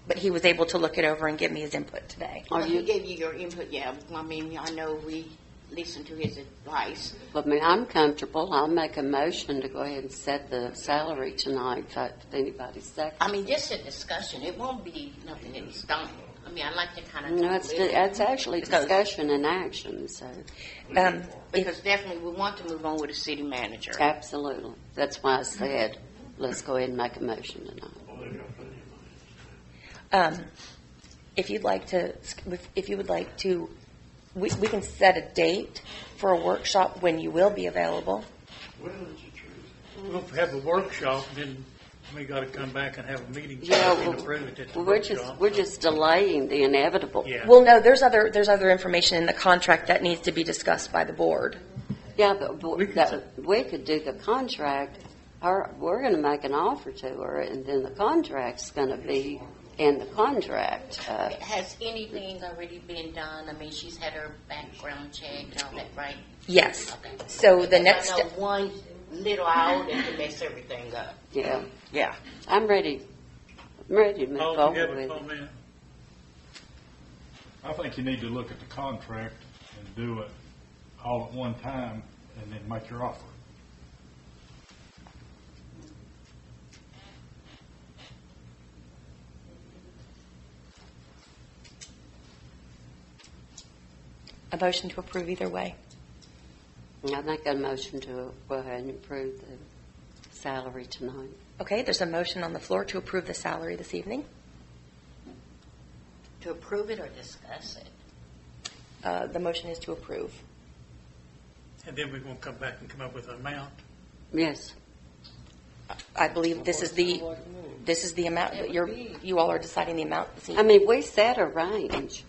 But he was able to look it over and give me his input today.
Well, he gave you your input, yeah. I mean, I know we listened to his advice.
I mean, I'm comfortable. I'll make a motion to go ahead and set the salary tonight if anybody's second.
I mean, just a discussion. It won't be nothing in stone. I mean, I like to kind of
No, it's actually discussion and action, so.
Because definitely we want to move on with the city manager.
Absolutely. That's why I said, let's go ahead and make a motion tonight.
If you would like to we can set a date for a workshop when you will be available.
We'll have a workshop, and then we got to come back and have a meeting
Yeah,
and approve it at the
we're
workshop.
just delaying the inevitable.
Yeah.
Well, no, there's other information in the contract that needs to be discussed by the board.
Yeah, but
We could
we could do the contract. We're going to make an offer to her, and then the contract's going to be in the contract.
Has anything already been done? I mean, she's had her background check and all that, right?
Yes.
Okay.
So the
Because
next
I know
step.
one little out and to mess everything up.
Yeah,
Yeah.
I'm ready. I'm ready to move
Paul, do you have
forward
a
with it.
comment?
I think you need to look at the contract and do it all at one time and then make your offer.
A motion to approve either way.
I make a motion to go ahead and approve the salary tonight.
Okay, there's a motion on the floor to approve the salary this evening.
To approve it or discuss it?
The motion is to approve.
And then we're going to come back and come up with an amount.
Yes.
I believe this is the amount that you all are deciding the amount this
I
evening.
mean, we set a range.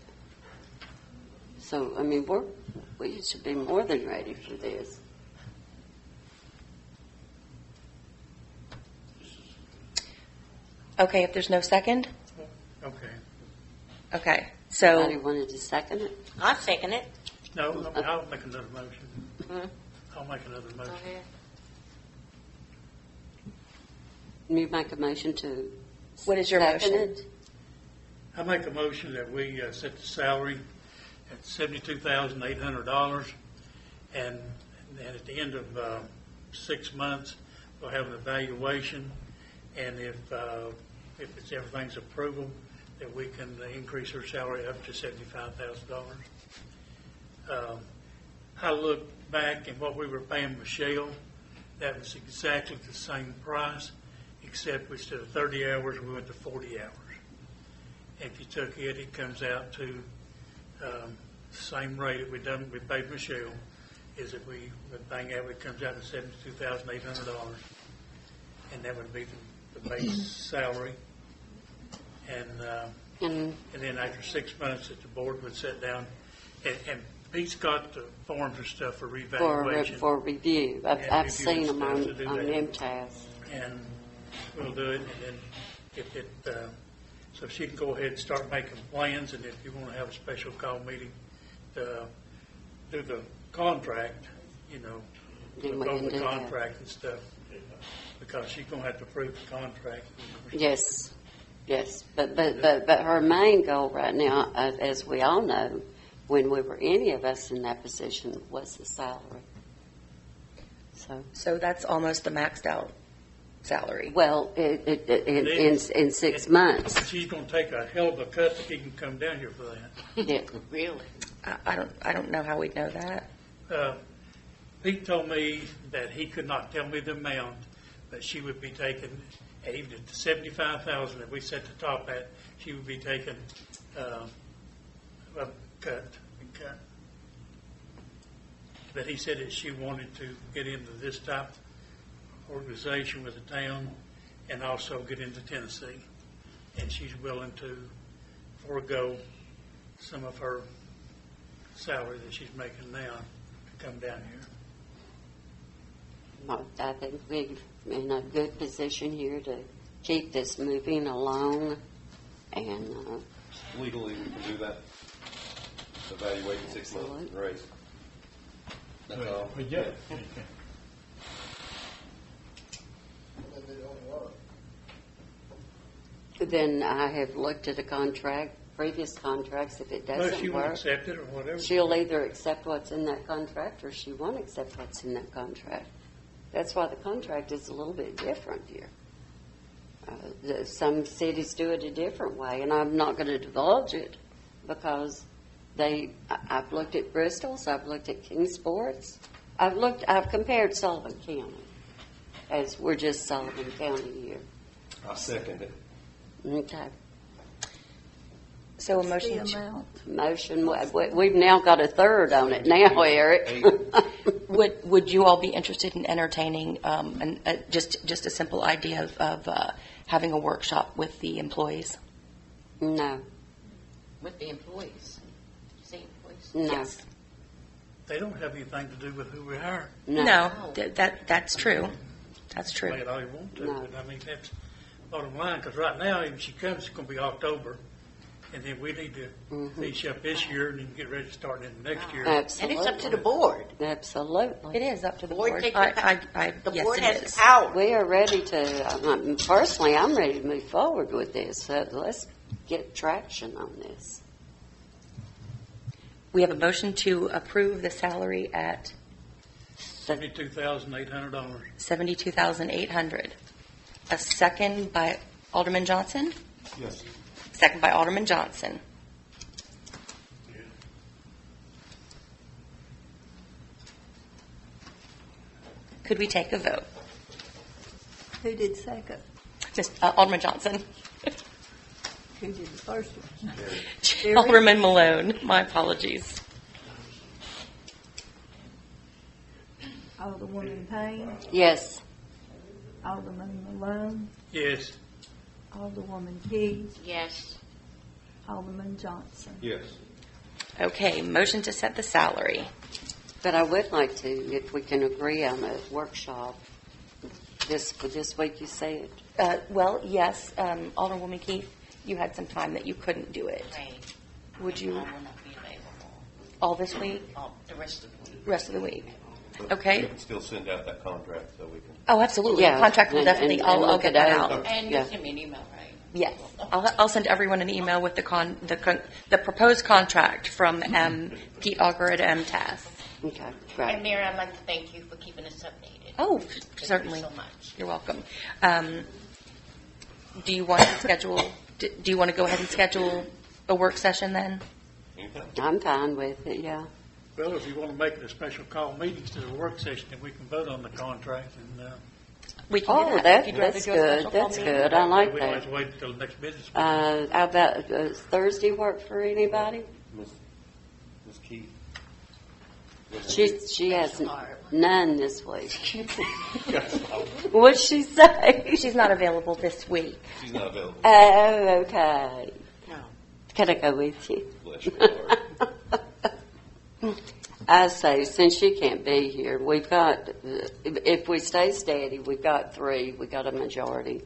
So, I mean, we should be more than ready for this.
Okay, if there's no second?
Okay.
Okay,
Somebody
so,
wanted to second it?
I second it.
No, I'll make another motion.
Hmm?
I'll make another
Go
motion.
ahead.
You make a motion to
what is your
second
motion?
it?
I make a motion that we set the salary at $72,800, and at the end of 6 months, we'll have an evaluation, and if everything's approval, that we can increase her salary up to $75,000. I looked back and what we were paying Michelle, that was exactly the same price, except instead of 30 hours, we went to 40 hours. If you took it, it comes out to the same rate that we paid Michelle, is that the thing average comes out to $72,800, and that would be the base salary. And then after 6 months, that the board would sit down, and Pete's got the forms and stuff for revaluation.
For review. I've
review
seen them
and
on
stuff to do that.
MTAS.
And we'll do it, and then if it, so she can go ahead and start making plans, and if you want to have a special call meeting to do the contract,
Then we
go
can
over the
do that.
contract and stuff, because she's going to have to approve the contract.
Yes, but her main goal right now, as we all know, when we were any of us in that position, was the salary.
So that's almost the maxed out salary.
Well, in 6 months.
She's going to take a hell of a cut if he can come down here for that.
Yeah.
Really?
I don't know how we'd know that.
Pete told me that he could not tell me the amount, but she would be taking, even at the $75,000 that we set the top at, she would be taking a cut. But he said that she wanted to get into this type of organization with the town and also get into Tennessee. And she's willing to forego some of her salary that she's making now to come down here.
I think we're in a good position here to keep this moving along, and
Legally, we can do that. Evaluate in 6 months,
Absolutely.
raise. That's all.
But yeah,
And they don't work.
then I have looked at the contract, previous contracts. If it
Well, she
doesn't
won't
work,
accept it or whatever.
she'll either accept what's in that contract or she won't accept what's in that contract. That's why the contract is a little bit different here. Some cities do it a different way, and I'm not going to divulge it because I've looked at Bristol's, I've looked at Kingsport's, I've compared Sullivan County, as we're just Sullivan County here.
I second it.
Okay.
So a
The
motion,
amount.
Motion, we've now got a third on it now, Eric.
would you all be interested in entertaining just a simple idea of having a workshop with the employees?
No,
With the employees. City employees.
no,
Yes.
They don't have anything to do with who we hire.
no.
No, that's true. That's true.
Make it all you want to,
No.
but I mean, that's bottom line, because right now, if she comes, it's going to be October, and then we need to finish up this year and then get ready to start in next year.
Absolutely.
And it's up to the board.
Absolutely.
It is up to the
Board
board.
takes the
Yes,
board
it
has
is.
power.
We are ready to, personally, I'm ready to move forward with this. So let's get traction on this.
We have a motion to approve the salary at
$72,800.
$72,800. A second by Alderman Johnson?
Yes.
Second by Alderman Johnson. Could we take a vote?
Who did second?
Alderman Johnson.
Who did the first one?
Alderman Malone. My apologies.
Alderwoman Payne,
Yes.
Alderman Malone,
Yes,
Alderwoman Key,
Yes.
Alderman Johnson.
Yes.
Okay, motion to set the salary.
But I would like to, if we can agree on a workshop this week, you said.
Well, yes, Alderwoman Keith, you had some time that you couldn't do it.
Right.
Would
I
you,
will not be available
all this week,
the rest of the week.
rest of the week?
We
Okay.
can still send out that contract so we can.
Oh, absolutely.
Yeah,
The contract will
and-
definitely,
and
I'll
look
get
it
that
over.
out.
And
Yeah.
you send me an email, right?
Yes, I'll send everyone an email with the proposed contract from Pete Auger at MTAS.
Okay,
And
great.
Mayor, I'd like to thank you for keeping us updated.
Oh,
Thank
certainly.
you so much.
You're welcome. Do you want to schedule? Do you want to go ahead and schedule a work session then?
Anytime.
I'm fine with it, yeah.
well, if you want to make it a special call meeting instead of a work session, then we can vote on the contract, and
We can
Oh,
do that. If
that's
you'd rather do a
good,
special call
that's
meeting.
good. I like
we don't have
that.
to wait until the next business meeting.
How about, does Thursday work for anybody?
Ms. Keith.
She has
Hard.
none this week. What'd she say?
She's not available this week.
She's not available.
Oh, okay.
No.
Can I go with you?
Bless your heart.
I say, since she can't be here, we've got, if we stay steady, we've got three. We got a majority.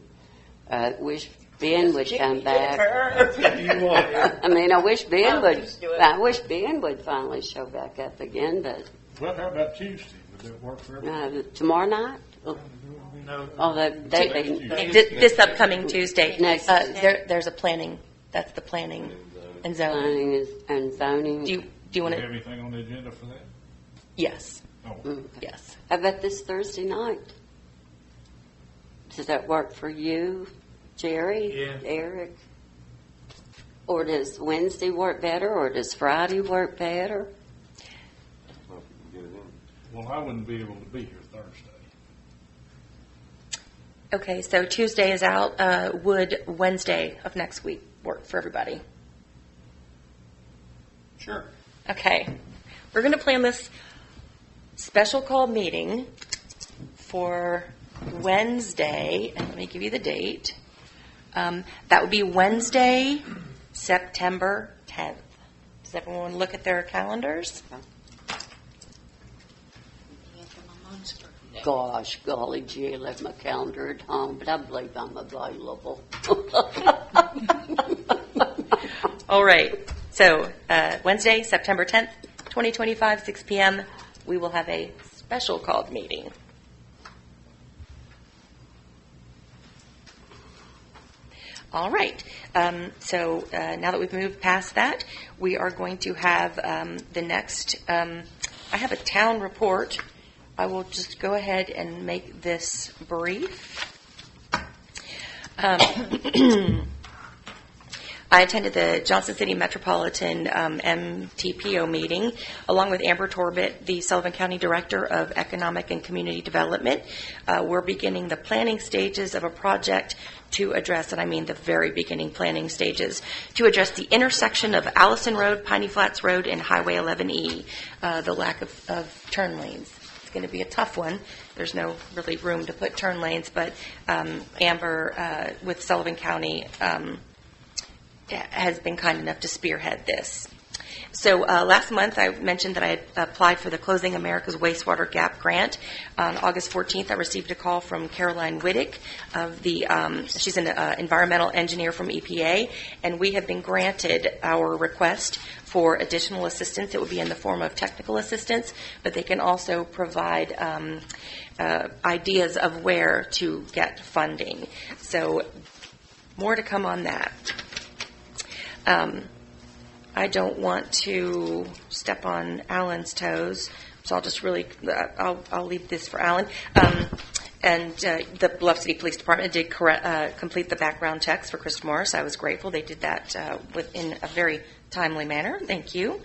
Wish Ben would come back. I mean, I wish Ben would.
just do it.
I wish Ben would finally show back up again. But
Well, how about Tuesday? Would that work for everybody?
tomorrow night.
No.
Oh, that'd be
This upcoming Tuesday,
Next
there's a planning. That's the planning and zoning.
planning and zoning.
Do you want
Do you
to?
have anything on the agenda for that?
Yes.
Oh,
Yes.
How about this Thursday night? Does that work for you, Jerry?
Yeah.
Eric? Or does Wednesday work better, or does Friday work better?
Well, if you can get it in.
well, I wouldn't be able to be here Thursday.
Okay, so Tuesday is out. Would Wednesday of next week work for everybody?
Sure.
Okay. We're going to plan this special call meeting for Wednesday, and let me give you the date. That would be Wednesday, September 10th. Does everyone want to look at their calendars?
Gosh, golly gee, I left my calendar at home, but I believe I'm available.
All right. So Wednesday, September 10th, 2025, 6 p.m., we will have a special called meeting. All right. So now that we've moved past that, we are going to have the next, I have a town report. I will just go ahead and make this brief. I attended the Johnson City Metropolitan MTPO meeting, along with Amber Torbett, the Sullivan County Director of Economic and Community Development. We're beginning the planning stages of a project to address, and I mean the very beginning planning stages, to address the intersection of Allison Road, Piney Flats Road, and Highway 11E, the lack of turn lanes. It's going to be a tough one. There's no really room to put turn lanes, but Amber with Sullivan County has been kind enough to spearhead this. So last month I mentioned that I had applied for the Closing America's Wastewater Gap Grant. On August 14th, I received a call from Caroline Whittick of the, she's an environmental engineer from EPA, and we have been granted our request for additional assistance. It would be in the form of technical assistance, but they can also provide ideas of where to get funding. So more to come on that. I don't want to step on Alan's toes, so I'll just really, I'll leave this for Alan. And the Bluff City Police Department did complete the background checks for Chris Morris. I was grateful. They did that in a very timely manner. Thank you.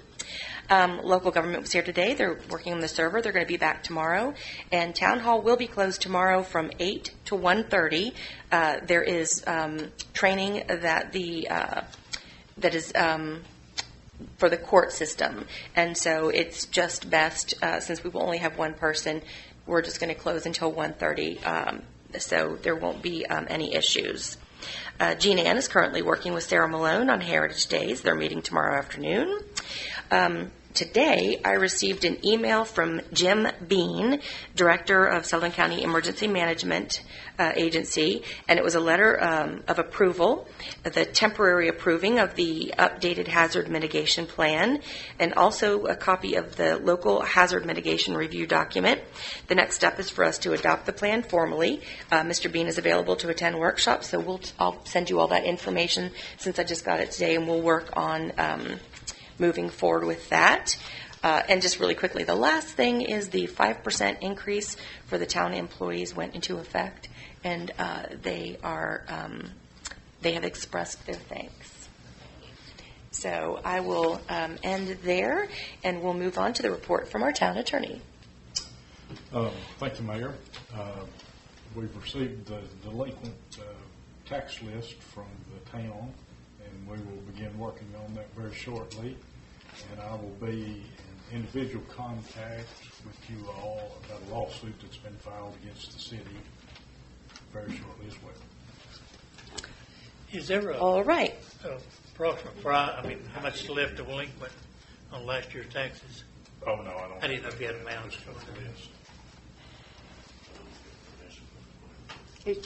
Local government was here today. They're working on the server. They're going to be back tomorrow. And Town Hall will be closed tomorrow from 8 to 1:30. There is training that is for the court system. And so it's just best, since we will only have one person, we're just going to close until 1:30, so there won't be any issues. Jean Ann is currently working with Sarah Malone on Heritage Days. They're meeting tomorrow afternoon. Today, I received an email from Jim Bean, Director of Sullivan County Emergency Management Agency, and it was a letter of approval, the temporary approving of the updated hazard mitigation plan, and also a copy of the local hazard mitigation review document. The next step is for us to adopt the plan formally. Mr. Bean is available to attend workshops, so I'll send you all that information since I just got it today, and we'll work on moving forward with that. And just really quickly, the last thing is the 5% increase for the town employees went into effect, and they have expressed their thanks. So I will end there, and we'll move on to the report from our town attorney.
Thank you, Mayor. We've received the delinquent tax list from the town, and we will begin working on that very shortly. And I will be in individual contact with you all about a lawsuit that's been filed against the city very shortly as well.
Is there
All right.
approximate price, how much is left of delinquent on last year's taxes?
Oh, no, I don't.
I didn't know if you had amounts.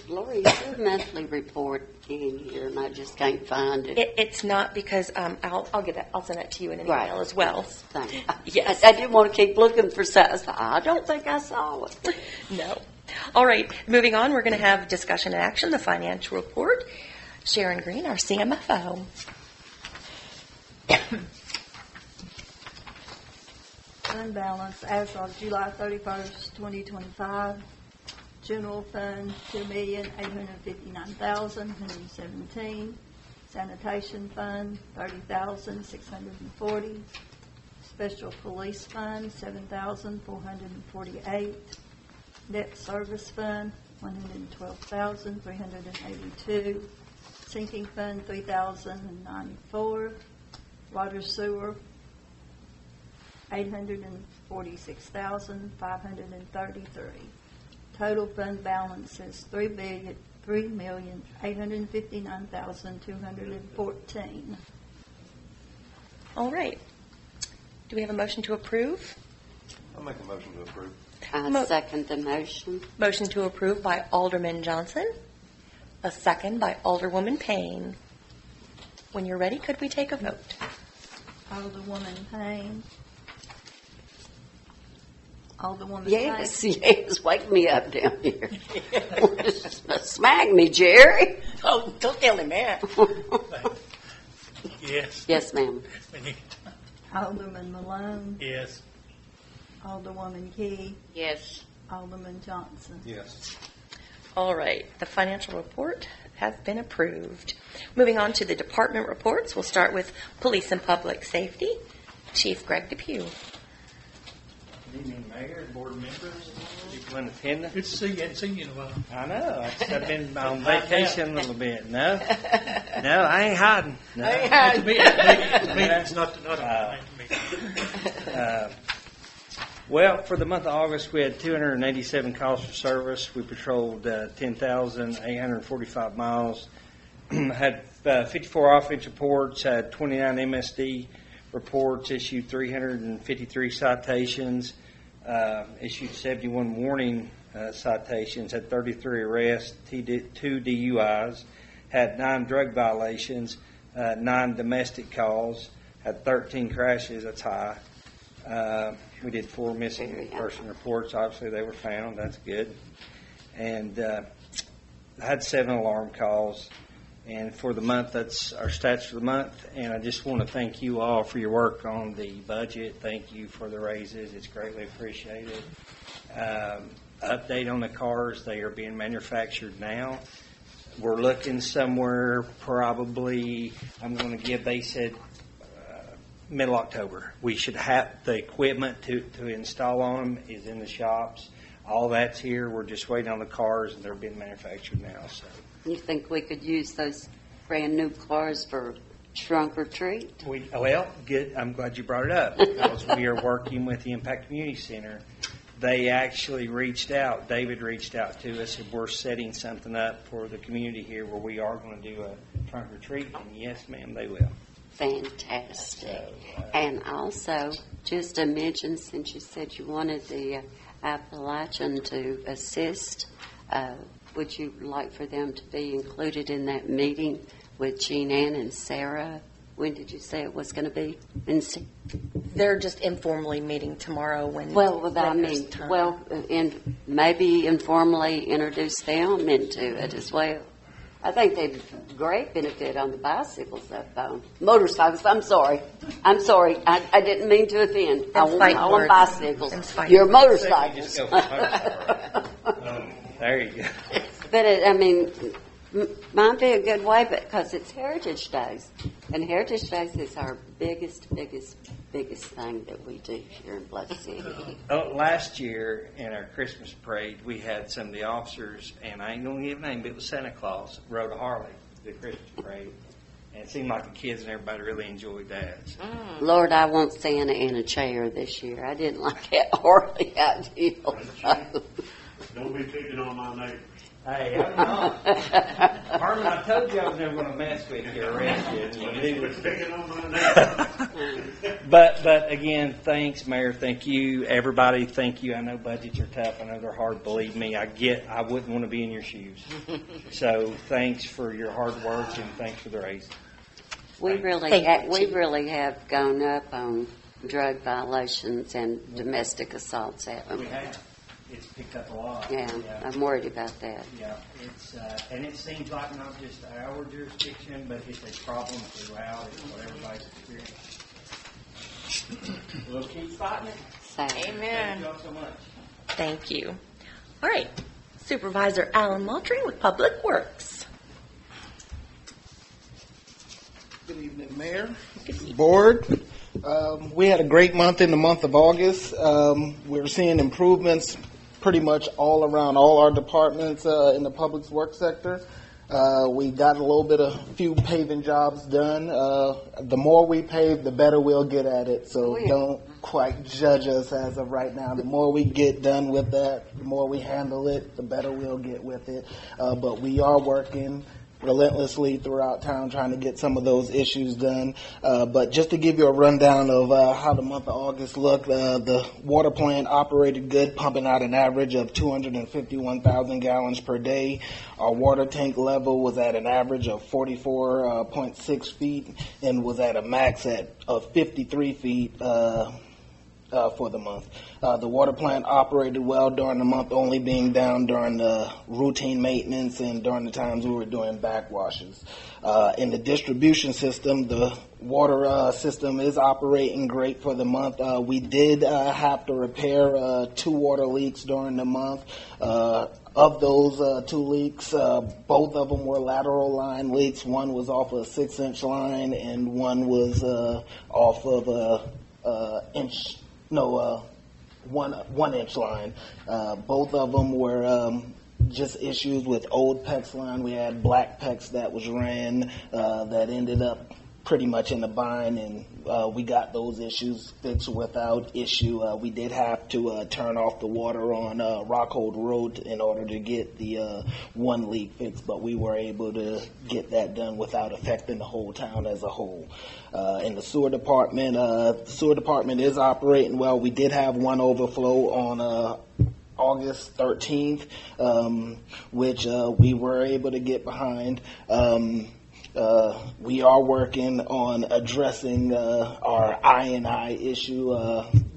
Lori, is your monthly report in here, and I just can't find it?
It's not, because I'll get that. I'll send that to you in an email as well.
Thanks.
Yes.
I didn't want to keep looking for something. I don't think I saw it.
No. All right. Moving on, we're going to have discussion and action, the financial report. Sharon Green, our CMFO.
Fund balance as of July 31st, 2025. General fund, $2,859,117. Sanitation fund, $30,640. Special police fund, $7,448. Debt service fund, $112,382. Sinking fund, $3,094. Water sewer, $846,533. Total fund balance is $3,859,214.
All right. Do we have a motion to approve?
I'll make a motion to approve.
I second the motion.
Motion to approve by Alderman Johnson. A second by Alderwoman Payne. When you're ready, could we take a vote?
Alderwoman Payne. Alderwoman
Yes,
Payne.
yes. Wake me up down here. Smack me, Jerry.
Oh, don't tell him that.
Yes.
Yes, ma'am.
Alderman Malone.
Yes.
Alderwoman Key.
Yes.
Alderman Johnson.
Yes.
All right. The financial report have been approved. Moving on to the department reports, we'll start with Police and Public Safety. Chief Greg Depew.
Good evening, Mayor, board members, people in attendance.
Good to see you. Hadn't seen you in a while.
I know. I've been on vacation a little bit. No, I ain't hiding. No.
It's me. It's not a meeting.
Well, for the month of August, we had 287 calls for service. We patrolled 10,845 miles. Had 54 offense reports. Had 29 MSD reports. Issued 353 citations. Issued 71 warning citations. Had 33 arrests. 2 DUIs. Had 9 drug violations. 9 domestic calls. Had 13 crashes. That's high. We did 4 missing person reports. Obviously, they were found. That's good. And had 7 alarm calls. And for the month, that's our stats for the month. And I just want to thank you all for your work on the budget. Thank you for the raises. It's greatly appreciated. Update on the cars. They are being manufactured now. We're looking somewhere probably, they said, middle October. We should have the equipment to install on them is in the shops. All that's here. We're just waiting on the cars, and they're being manufactured now. So,
You think we could use those brand new cars for trunk or treat?
Good. I'm glad you brought it up because we are working with the Impact Community Center. They actually reached out. David reached out to us, and we're setting something up for the community here where we are going to do a trunk or treat. And yes, ma'am, they will.
Fantastic. And also, just to mention, since you said you wanted the Appalachian to assist, would you like for them to be included in that meeting with Jean Ann and Sarah? When did you say it was going to be?
They're just informally meeting tomorrow when.
And maybe informally introduce them into it as well. I think they'd great benefit on the bicycles up on motorcycles. I'm sorry. I didn't mean to offend. I won't call them bicycles. Your motorcycles.
There you go.
But might be a good way because it's Heritage Days. And Heritage Days is our biggest thing that we do here in Bluff City.
Last year in our Christmas parade, we had some of the officers, and I ain't going to give a name, but it was Santa Claus, rode a Harley, the Christmas parade. And it seemed like the kids and everybody really enjoyed that. So.
Lord, I want Santa in a chair this year. I didn't like that Harley idea.
Don't be picking on my neighbors.
Hey, I'm not. Harlan, I told you I was never going to mess with you or arrest you. But again, thanks, Mayor. Thank you, everybody. Thank you. I know budgets are tough. I know they're hard. Believe me, I wouldn't want to be in your shoes. So thanks for your hard work and thanks for the raise.
We really have gone up on drug violations and domestic assaults, haven't we?
We have. It's picked up a lot.
Yeah, I'm worried about that.
Yeah, it's and it seems like not just our jurisdiction, but it's a problem throughout. It's what everybody's experiencing. We'll keep fighting it.
Amen.
Thank you all so much.
Thank you. All right. Supervisor Alan Moultrie with Public Works.
Good evening, Mayor, Board. We had a great month in the month of August. We're seeing improvements pretty much all around all our departments in the public works sector. We got a few paving jobs done. The more we pave, the better we'll get at it. So don't quite judge us as of right now. The more we get done with that, the more we handle it, the better we'll get with it. But we are working relentlessly throughout town trying to get some of those issues done. But just to give you a rundown of how the month of August looked, the water plant operated good, pumping out an average of 251,000 gallons per day. Our water tank level was at an average of 44.6 feet and was at a max of 53 feet for the month. The water plant operated well during the month, only being down during the routine maintenance and during the times we were doing backwashes. In the distribution system, the water system is operating great for the month. We did have to repair 2 water leaks during the month. Of those 2 leaks, both of them were lateral line leaks. One was off a 6-inch line, and one was off of a 1-inch line. Both of them were just issues with old PEX line. We had black PEX that was ran that ended up pretty much in the bind, and we got those issues fixed without issue. We did have to turn off the water on Rockhold Road in order to get the one leak fixed, but we were able to get that done without affecting the whole town as a whole. In the sewer department is operating well. We did have one overflow on August 13th, which we were able to get behind. We are working on addressing our I&I issue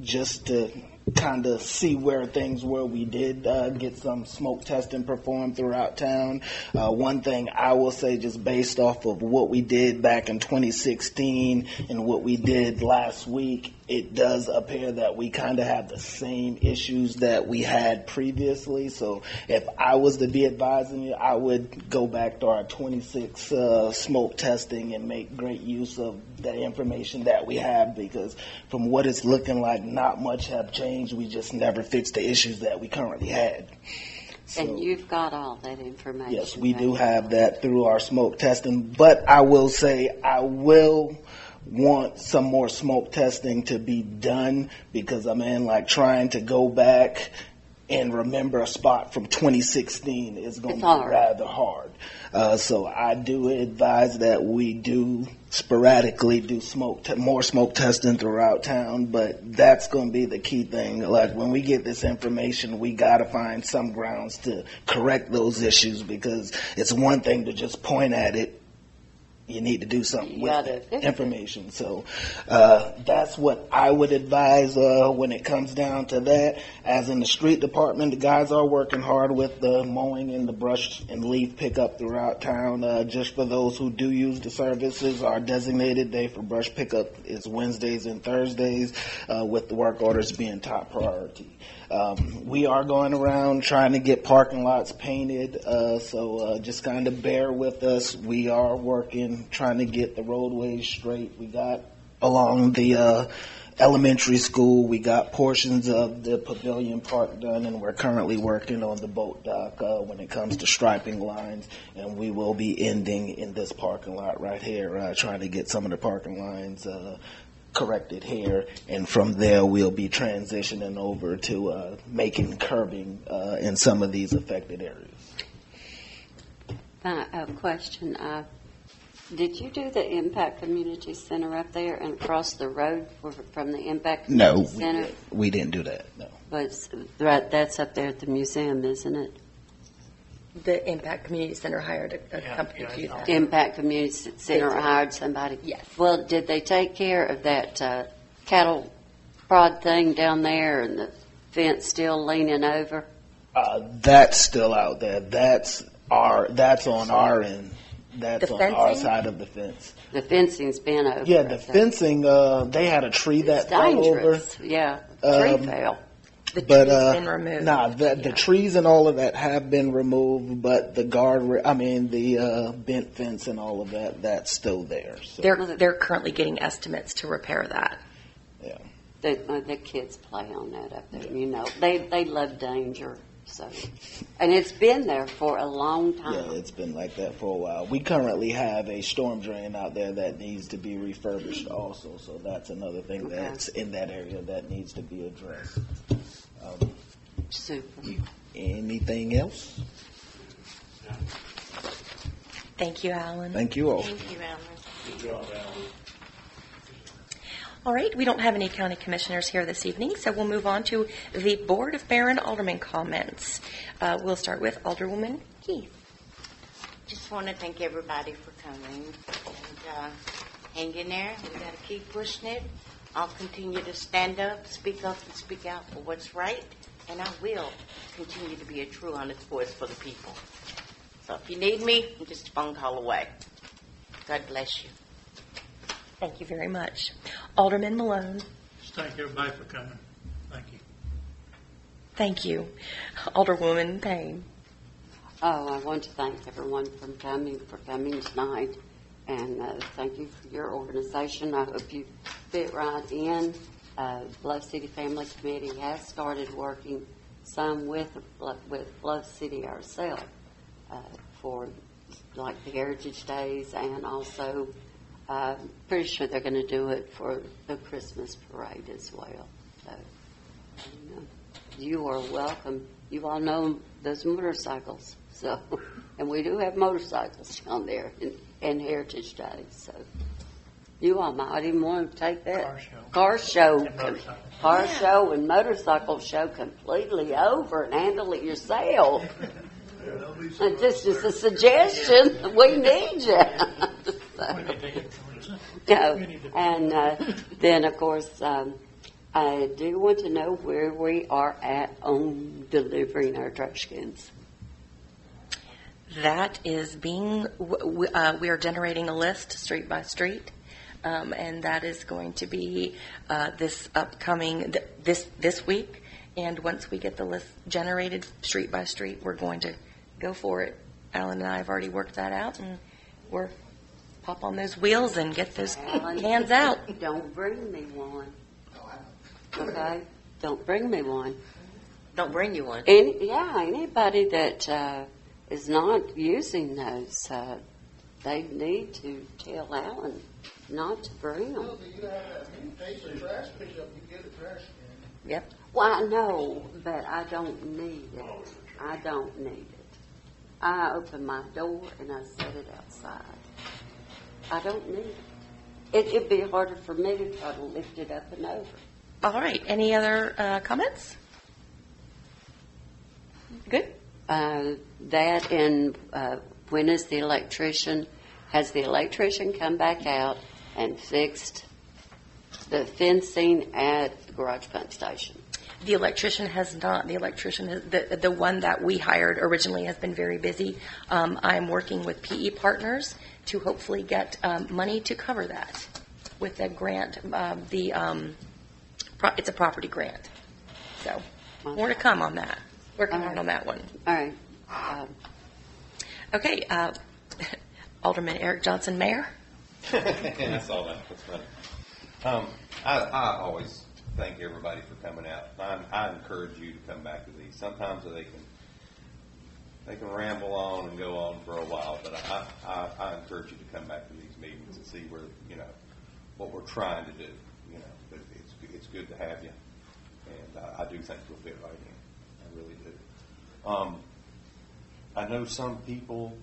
just to kind of see where things were. We did get some smoke testing performed throughout town. One thing I will say, just based off of what we did back in 2016 and what we did last week, it does appear that we kind of have the same issues that we had previously. So if I was to be advising you, I would go back to our 26 smoke testing and make great use of the information that we have, because from what it's looking like, not much have changed. We just never fixed the issues that we currently had. So,
and you've got all that information.
yes, we do have that through our smoke testing. But I will say I will want some more smoke testing to be done, because trying to go back and remember a spot from 2016 is going to be rather hard. So I do advise that we do sporadically do more smoke testing throughout town, but that's going to be the key thing. Like, when we get this information, we got to find some grounds to correct those issues, because it's one thing to just point at it. You need to do something with the information. So that's what I would advise when it comes down to that. As in the street department, the guys are working hard with the mowing and the brush and leaf pickup throughout town. Just for those who do use the services, our designated day for brush pickup is Wednesdays and Thursdays, with the work orders being top priority. We are going around trying to get parking lots painted, so just kind of bear with us. We are working, trying to get the roadways straight. We got along the elementary school, we got portions of the pavilion park done, and we're currently working on the boat dock when it comes to striping lines, and we will be ending in this parking lot right here, trying to get some of the parking lines corrected here, and from there we'll be transitioning over to making curbing in some of these affected areas.
A question. Did you do the Impact Community Center up there and across the road from the Impact Community Center?
No, we didn't do that, no.
But that's up there at the museum, isn't it?
The Impact Community Center hired a company to do that.
Impact Community Center hired somebody?
Yes.
Well, did they take care of that cattle prod thing down there and the fence still leaning over?
That's still out there. That's on our end. That's on our side of the fence.
The fencing's been over.
Yeah, the fencing, they had a tree that fell over.
Yeah, tree fell.
The tree's been removed.
The trees and all of that have been removed, but the the bent fence and all of that's still there. So.
They're currently getting estimates to repair that.
Yeah.
The kids play on that up there. You know, they love danger. So, and it's been there for a long time.
Yeah, it's been like that for a while. We currently have a storm drain out there that needs to be refurbished also, so that's another thing that's in that area that needs to be addressed.
Super.
Anything else?
Thank you, Alan.
Thank you all.
Thank you, Alan.
Good job, Alan.
All right, we don't have any county commissioners here this evening, so we'll move on to the Board of Mayor and Alderman comments. We'll start with Alderwoman Keith.
Just want to thank everybody for coming and hang in there. We got to keep pushing it. I'll continue to stand up, speak up, and speak out for what's right, and I will continue to be a true, honest voice for the people. So if you need me, I'm just a phone call away. God bless you.
Thank you very much. Alderman Malone.
Just thank everybody for coming. Thank you.
Thank you. Alderwoman Payne.
Oh, I want to thank everyone for coming tonight, and thank you for your organization. I hope you fit right in. Bluff City Family Committee has started working some with Bluff City ourselves for like the Heritage Days, and also pretty sure they're going to do it for the Christmas parade as well. So, you are welcome. You all know those motorcycles, so, and we do have motorcycles on there in Heritage Days. So, you all might even want to take that car show and motorcycle show completely over and handle it yourself. Just as a suggestion, we need you. And then, of course, I do want to know where we are at on delivering our trash cans.
That is being, we are generating a list street by street, and that is going to be this upcoming, this week. And once we get the list generated street by street, we're going to go for it. Alan and I have already worked that out, and we're pop on those wheels and get those cans out.
Don't bring me one. Okay? Don't bring me one.
Don't bring you one.
Anybody that is not using those, they need to tell Alan not to bring them.
You have that many days of trash pickup, you get a trash can.
Yep.
Well, I know, but I don't need it. I don't need it. I open my door and I set it outside. I don't need it. It'd be harder for me to try to lift it up and over.
All right. Any other comments? Good.
That and when is the electrician? Has the electrician come back out and fixed the fencing at the garage pump station?
The electrician has not. The electrician, the one that we hired originally, has been very busy. I'm working with PE Partners to hopefully get money to cover that with a grant. It's a property grant. So more to come on that. Working hard on that one.
All right.
Okay. Alderman Eric Johnson, Mayor.
I saw that. That's funny. I always thank everybody for coming out. I encourage you to come back to these. Sometimes they can ramble on and go on for a while, but I encourage you to come back to these meetings and see where what we're trying to do. But it's good to have you, and I do think you'll fit right in. I really do. I know some people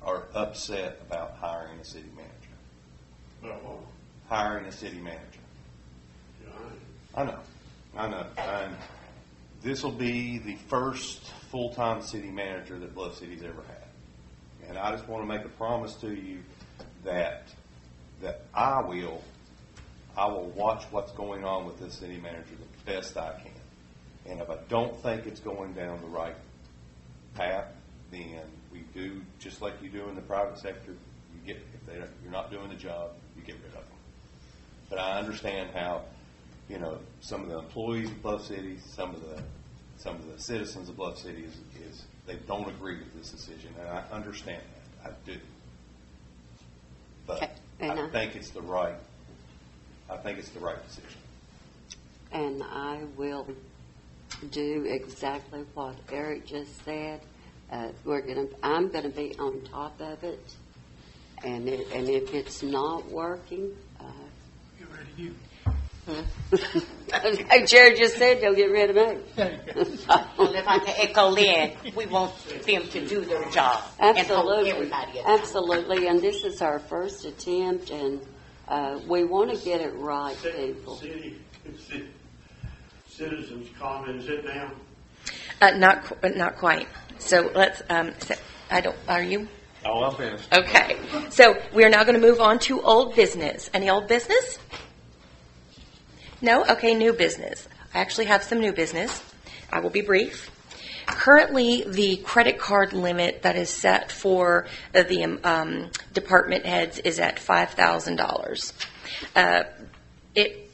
are upset about hiring a city manager. Hiring a city manager. I know. And this will be the first full-time city manager that Bluff City's ever had. And I just want to make a promise to you that I will watch what's going on with this city manager the best I can. And if I don't think it's going down the right path, then we do, just like you do in the private sector, if you're not doing the job, you get rid of them. But I understand how, some of the employees of Bluff City, some of the citizens of Bluff City is they don't agree with this decision, and I understand that. I do. But I think it's the right decision.
And I will do exactly what Eric just said. I'm gonna be on top of it, and if it's not working,
Get rid of you.
like Jared just said, they'll get rid of me.
Well, if I can echo Lynn, we want them to do their job.
Absolutely.
And everybody else.
Absolutely. And this is our first attempt, and we want to get it right, people.
Citizens' comment, is it now?
Not quite. So let's. Are you?
Oh, I'm finished.
Okay. So we are now going to move on to old business. Any old business? No? Okay, new business. I actually have some new business. I will be brief. Currently, the credit card limit that is set for the department heads is at $5,000.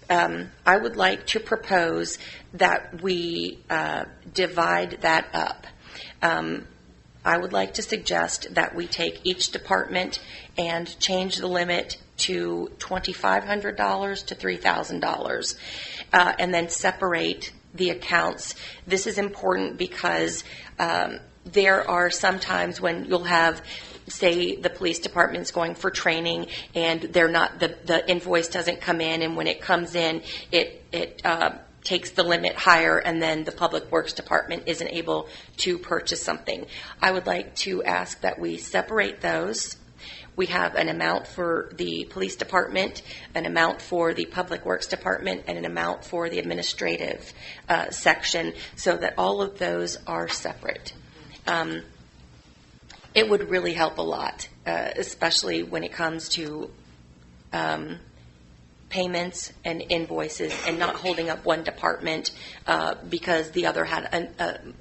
I would like to propose that we divide that up. I would like to suggest that we take each department and change the limit to $2,500 to $3,000, and then separate the accounts. This is important because there are some times when you'll have, say, the police department's going for training and they're not, the invoice doesn't come in, and when it comes in, it takes the limit higher, and then the public works department isn't able to purchase something. I would like to ask that we separate those. We have an amount for the police department, an amount for the public works department, and an amount for the administrative section, so that all of those are separate. It would really help a lot, especially when it comes to payments and invoices, and not holding up one department because the other had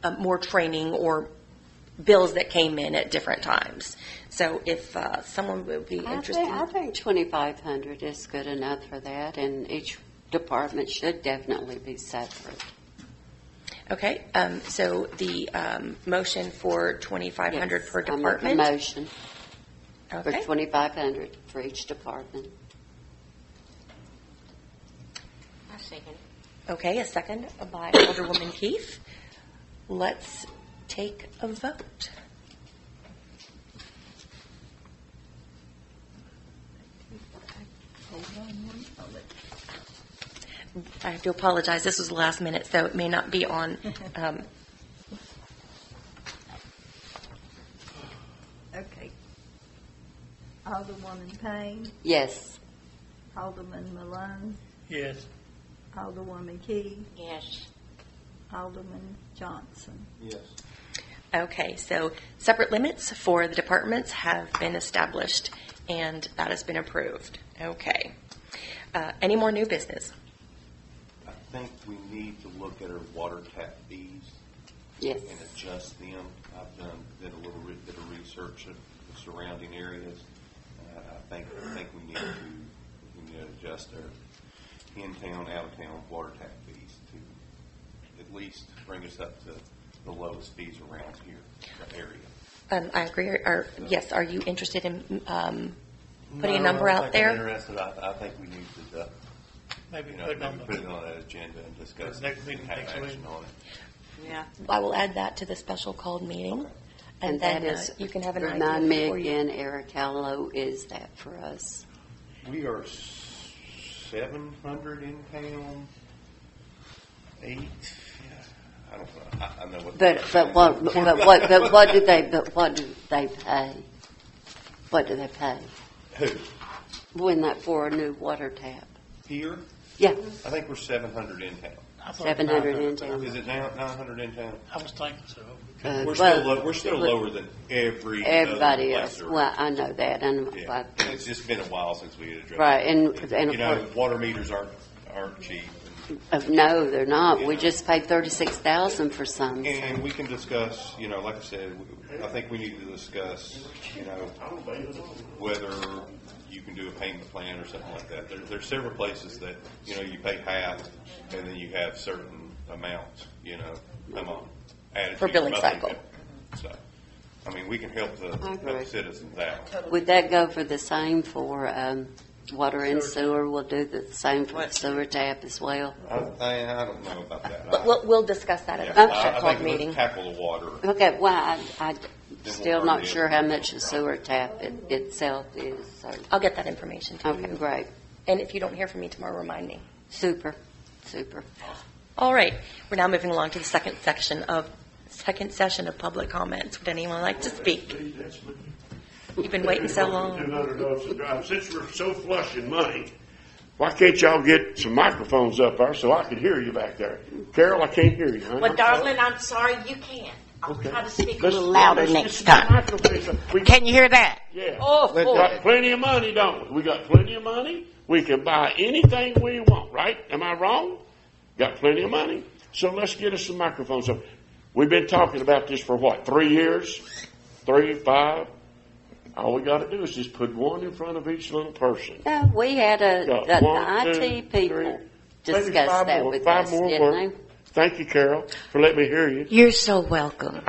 a more training or bills that came in at different times. So if someone would be interested.
I think 2,500 is good enough for that, and each department should definitely be separate.
Okay, so the motion for 2,500 per
I make
department.
a motion for
Okay.
2,500 for each department.
I second.
Okay, a second by Alderwoman Keefe. Let's take a vote. I have to apologize. This was last minute, so it may not be on.
Okay. Alderwoman Payne,
Yes.
Alderman Malone,
Yes.
Alderwoman Key,
Yes.
Alderman Johnson.
Yes.
Okay, so separate limits for the departments have been established, and that has been approved. Okay. Any more new business?
I think we need to look at our water tap fees
Yes.
and adjust them. I've did a little bit of research of the surrounding areas. I think we need to adjust our in-town, out-of-town water tap fees to at least bring us up to the lowest fees around here, the area.
I agree. Yes, are you interested in putting a number out there?
I'm interested. I think we need to
Maybe
maybe
put
put it on that agenda and discuss
Next
it
meeting
and have
next
action
week.
on it.
Yeah.
I will add that to the special called meeting, and
that
then
is,
you can have an idea.
remind me
before you-
again, Eric, how low is that for us?
We are 700 in town, 8. I don't know. I know what.
But what do they pay? What do they pay
Who?
when that for a new water tap?
Here?
Yeah,
I think we're 700 in town.
I thought
700 in town.
Is it now 900 in town?
I was thinking so.
We're still lower than every
Everybody
other
else.
place
Well, I know that, and
Yeah, and it's just been a while since we had addressed
right,
it.
and
You know, water meters aren't cheap.
no, they're not. We
Yeah.
just paid $36,000 for some.
And we can discuss, like I said, I think we need to discuss, whether you can do a payment plan or something like that. There's several places that, you pay half and then you have certain amounts, come on, added
For
to your
billing
monthly
cycle.
bill. So, I mean, we can help the
agree.
citizens out.
Would that go for the same for water and sewer? We'll do the same for the sewer tap as well.
I don't know about that.
But we'll discuss that at
Yeah,
the
I
special called
think
meeting.
let's tackle the water.
Okay, well, I'm still
we'll
not
already-
sure how much the sewer tap itself is. So.
I'll get that information to
Okay,
you.
great.
And if you don't hear from me tomorrow, remind me.
Super.
All right, we're now moving along to the second session of public comments. Would anyone like to speak? You've been waiting so long.
$200 to drive. Since we're so flush in money, why can't y'all get some microphones up there so I can hear you back there? Carol, I can't hear you, honey.
Well, darling, I'm sorry you can't. I'll
Okay.
try to speak a
Let's-
little louder
let's
next
get some
time.
microphones up.
Can you hear that?
Yeah.
Oh,
We
boy.
got plenty of money, don't we? We got plenty of money. We can buy anything we want, right? Am I wrong? Got plenty of money. So let's get us some microphones up. We've been talking about this for what, 3 years? 3, 5? All we got to do is just put one in front of each little person.
We had
Got
the
one,
IT
two,
people
maybe
discuss
five
that
more.
with
Five
us,
more
didn't
work. Thank you, Carol, for letting me hear you.
You're so welcome.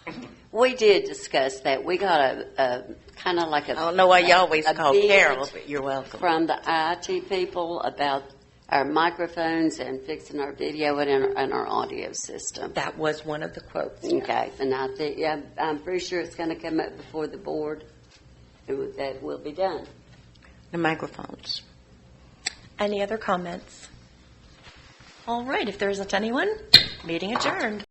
they? We did discuss that. We got a kind of like a.
I don't know why you always
a
call
bid
Carol, but you're welcome.
From the IT people about our microphones and fixing our video and our audio system.
That was one of the quotes.
Okay, and I think, yeah, I'm pretty sure it's going to come up before the board. That will be done.
The microphones.
Any other comments? All right, if there isn't anyone, meeting adjourned.